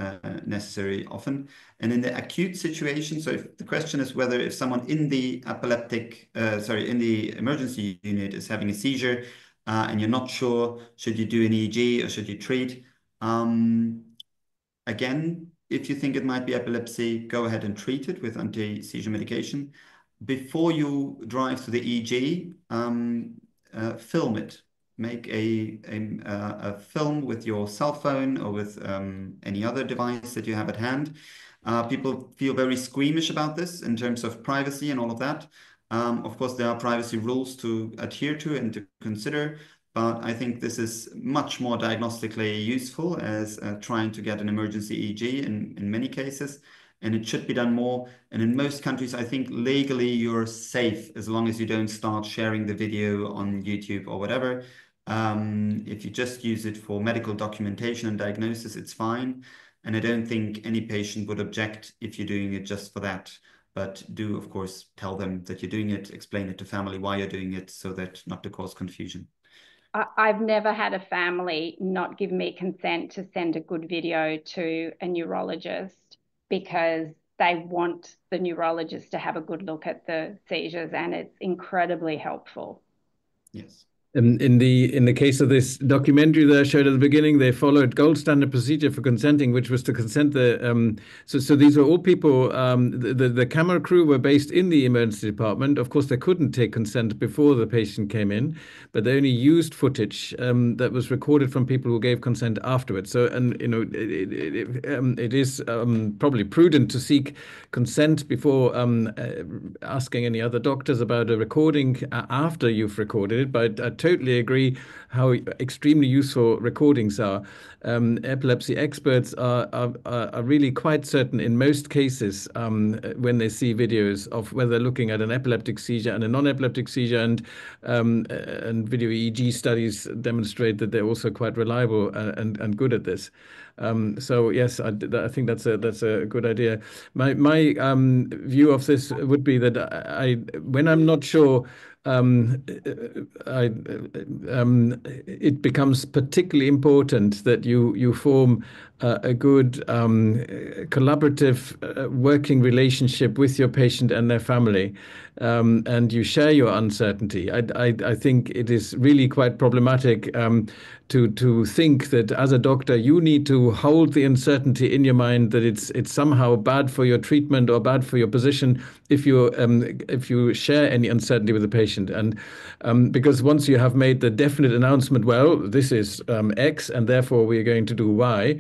necessary often. And in the acute situation, so if the question is whether if someone in the in the emergency unit is having a seizure and you're not sure, should you do an EEG or should you treat? Again, if you think it might be epilepsy, go ahead and treat it with anti-seizure medication. Before you drive to the EEG, film it. Make a film with your cell phone or with any other device that you have at hand. People feel very squeamish about this in terms of privacy and all of that. Of course, there are privacy rules to adhere to and to consider, but I think this is much more diagnostically useful as trying to get an emergency EEG in many cases, and it should be done more. And in most countries, I think legally you're safe as long as you don't start sharing the video on YouTube or whatever. If you just use it for medical documentation and diagnosis, it's fine. And I don't think any patient would object if you're doing it just for that. But do, of course, tell them that you're doing it, explain it to family why you're doing it so that not to cause confusion. I've never had a family not give me consent to send a good video to a neurologist because they want the neurologist to have a good look at the seizures, and it's incredibly helpful. Yes. In the case of this documentary that I showed at the beginning, they followed gold standard procedure for consenting, which was to consent the. So these were all people. The camera crew were based in the emergency department. Of course, they couldn't take consent before the patient came in, but they only used footage that was recorded from people who gave consent afterwards. So, and it is probably prudent to seek consent before asking any other doctors about a recording after you've recorded it. But I totally agree how extremely useful recordings are. Epilepsy experts are really quite certain in most cases when they see videos of whether they're looking at an epileptic seizure and a non-epileptic seizure, and video EEG studies demonstrate that they're also quite reliable and good at this. So yes, I think that's a good idea. My view of this would be that when I'm not sure, it becomes particularly important that you form a good collaborative working relationship with your patient and their family, and you share your uncertainty. I think it is really quite problematic to think that as a doctor you need to hold the uncertainty in your mind that it's somehow bad for your treatment or bad for your position if you share any uncertainty with the patient. And because once you have made the definite announcement, well, this is X and therefore we're going to do Y,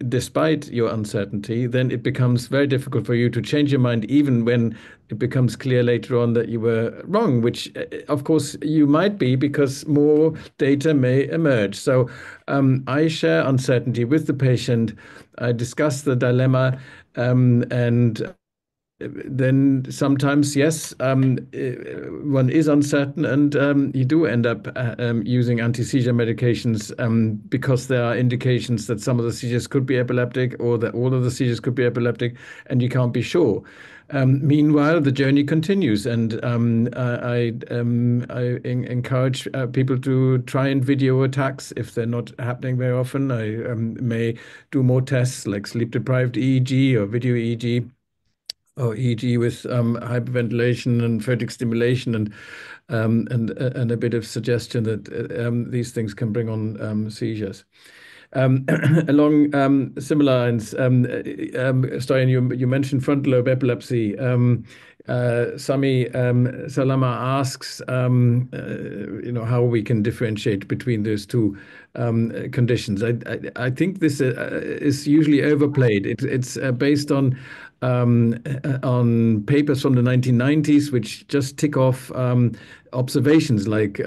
despite your uncertainty, then it becomes very difficult for you to change your mind, even when it becomes clear later on that you were wrong, which of course you might be because more data may emerge. So I share uncertainty with the patient. I discuss the dilemma, and then sometimes, yes, one is uncertain, and you do end up using anti-seizure medications because there are indications that some of the seizures could be epileptic or that all of the seizures could be epileptic, and you can't be sure. Meanwhile, the journey continues, and I encourage people to try and video attacks if they're not happening very often. I may do more tests like sleep-deprived EEG or video EEG, or EEG with hyperventilation and photic stimulation, and a bit of suggestion that these things can bring on seizures. Along similar lines, Stoyan, you mentioned frontal lobe epilepsy. Sami Salama asks, how we can differentiate between those two conditions. I think this is usually overplayed. It's based on papers from the 1990s, which just tick off observations like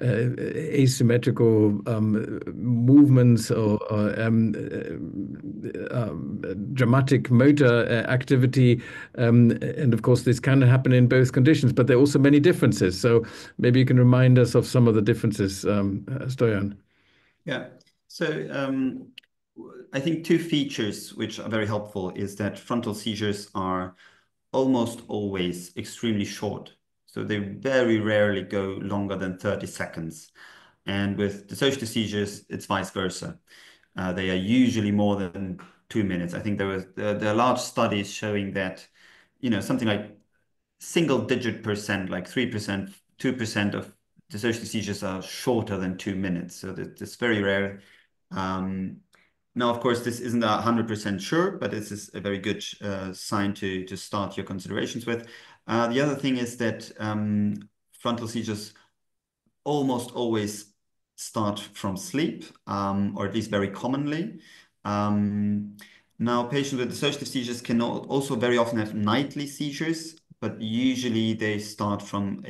asymmetrical movements or dramatic motor activity, and of course this can happen in both conditions, but there are also many differences. So maybe you can remind us of some of the differences, Stoyan. Yeah. So I think two features which are very helpful is that frontal seizures are almost always extremely short. So they very rarely go longer than 30 seconds. And with dissociative seizures, it's vice versa. They are usually more than 2 minutes. I think there are large studies showing that, something like single-digit percent, like 3%, 2% of dissociative seizures are shorter than 2 minutes. So that's very rare. Now, of course, this isn't 100% sure, but this is a very good sign to start your considerations with. The other thing is that frontal seizures almost always start from sleep, or at least very commonly. Now, patients with dissociative seizures can also very often have nightly seizures, but usually they start from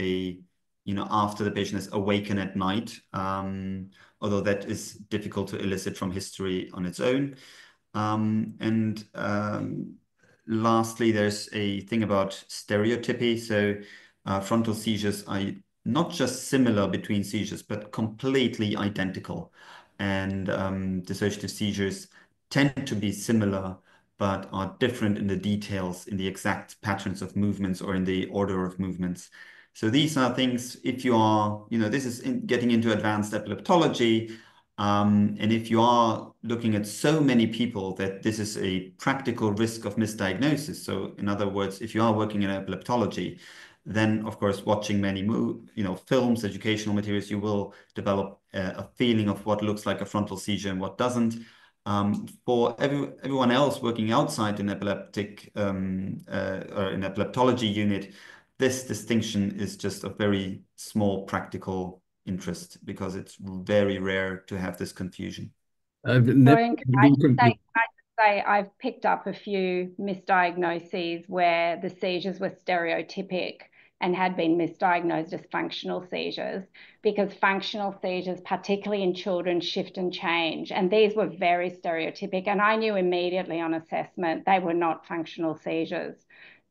after the patient is awakened at night, although that is difficult to elicit from history on its own. And lastly, there's a thing about stereotypy. So frontal seizures are not just similar between seizures, but completely identical. And dissociative seizures tend to be similar, but are different in the details, in the exact patterns of movements or in the order of movements. So these are things, if you are, this is getting into advanced epileptology, and if you are looking at so many people that this is a practical risk of misdiagnosis. So in other words, if you are working in epileptology, then of course, watching many films, educational materials, you will develop a feeling of what looks like a frontal seizure and what doesn't. For everyone else working outside an epileptic or an epileptology unit, this distinction is just of very small practical interest because it's very rare to have this confusion. I've never been I say I've picked up a few misdiagnoses where the seizures were stereotypic and had been misdiagnosed as functional seizures, because functional seizures, particularly in children, shift and change. And these were very stereotypic. And I knew immediately on assessment they were not functional seizures.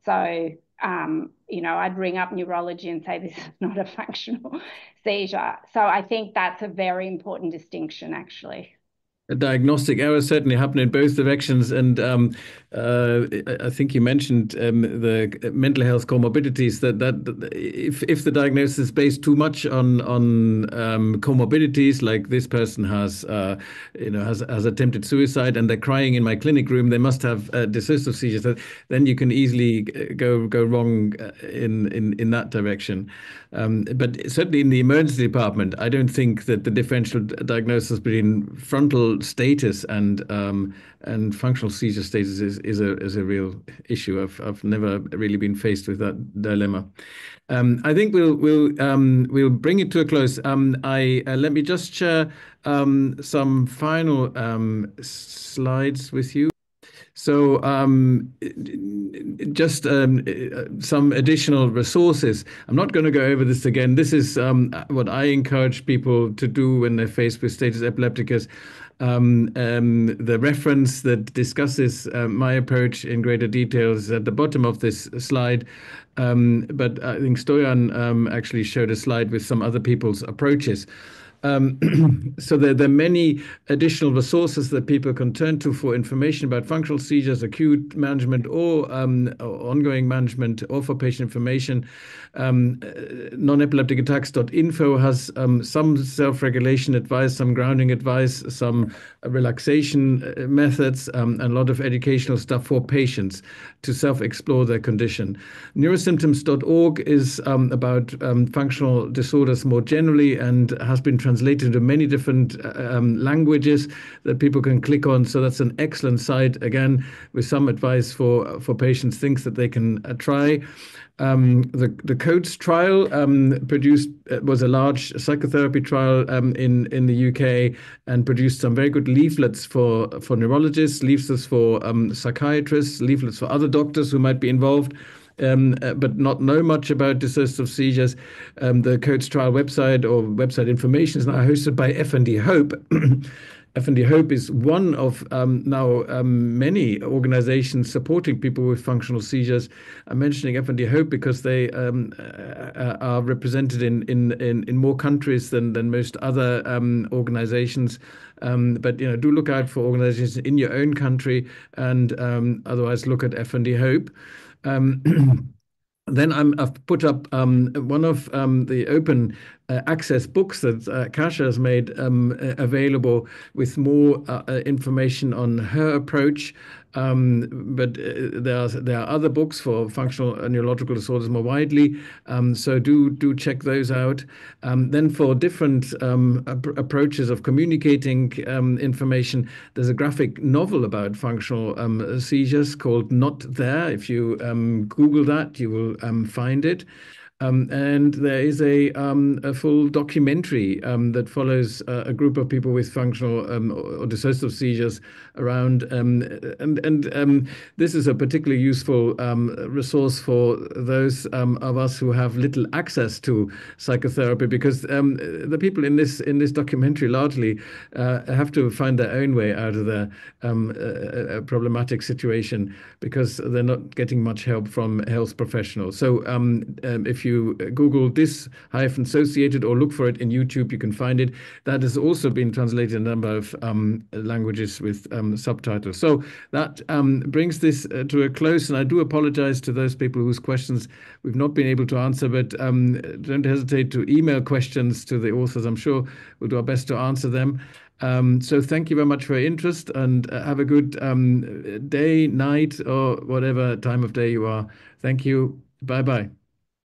So, I'd ring up neurology and say, this is not a functional seizure. So I think that's a very important distinction, actually. Diagnostic errors certainly happen in both directions, and I think you mentioned the mental health comorbidities. That if the diagnosis is based too much on comorbidities, like this person has attempted suicide and they're crying in my clinic room, they must have dissociative seizures. Then you can easily go wrong in that direction. But certainly in the emergency department, I don't think that the differential diagnosis between frontal status and functional seizure status is a real issue. I've never really been faced with that dilemma. I think we'll bring it to a close. Let me just share some final slides with you. So just some additional resources. I'm not going to go over this again. This is what I encourage people to do when they're faced with status epilepticus. The reference that discusses my approach in greater detail is at the bottom of this slide. But I think Stoyan actually showed a slide with some other people's approaches. So there are many additional resources that people can turn to for information about functional seizures, acute management, or ongoing management, or for patient information. Non-epilepticattacks.info has some self-regulation advice, some grounding advice, some relaxation methods, and a lot of educational stuff for patients to self-explore their condition. Neurosymptoms.org is about functional disorders more generally and has been translated into many different languages that people can click on. So that's an excellent site, again, with some advice for patients, things that they can try. The COATS trial was a large psychotherapy trial in the UK and produced some very good leaflets for neurologists, leaflets for psychiatrists, leaflets for other doctors who might be involved. But not know much about dissociative seizures. The COATS trial website or website information is now hosted by F&D Hope. FND Hope is one of now many organizations supporting people with functional seizures. I'm mentioning FND Hope because they are represented in more countries than most other organizations. But do look out for organizations in your own country, and otherwise look at FND Hope. Then I've put up one of the open access books that Kasia has made available with more information on her approach. But there are other books for functional neurological disorders more widely, so do check those out. Then for different approaches of communicating information, there's a graphic novel about functional seizures called Not There. If you Google that, you will find it. And there is a full documentary that follows a group of people with functional or dissociative seizures around. And this is a particularly useful resource for those of us who have little access to psychotherapy, because the people in this documentary largely have to find their own way out of their problematic situation, because they're not getting much help from health professionals. So if you Google Dissociated or look for it in YouTube, you can find it. That has also been translated in a number of languages with subtitles. So that brings this to a close, and I do apologize to those people whose questions we've not been able to answer, but don't hesitate to email questions to the authors. I'm sure we'll do our best to answer them. So thank you very much for your interest, and have a good day, night, or whatever time of day you are. Thank you. Bye-bye.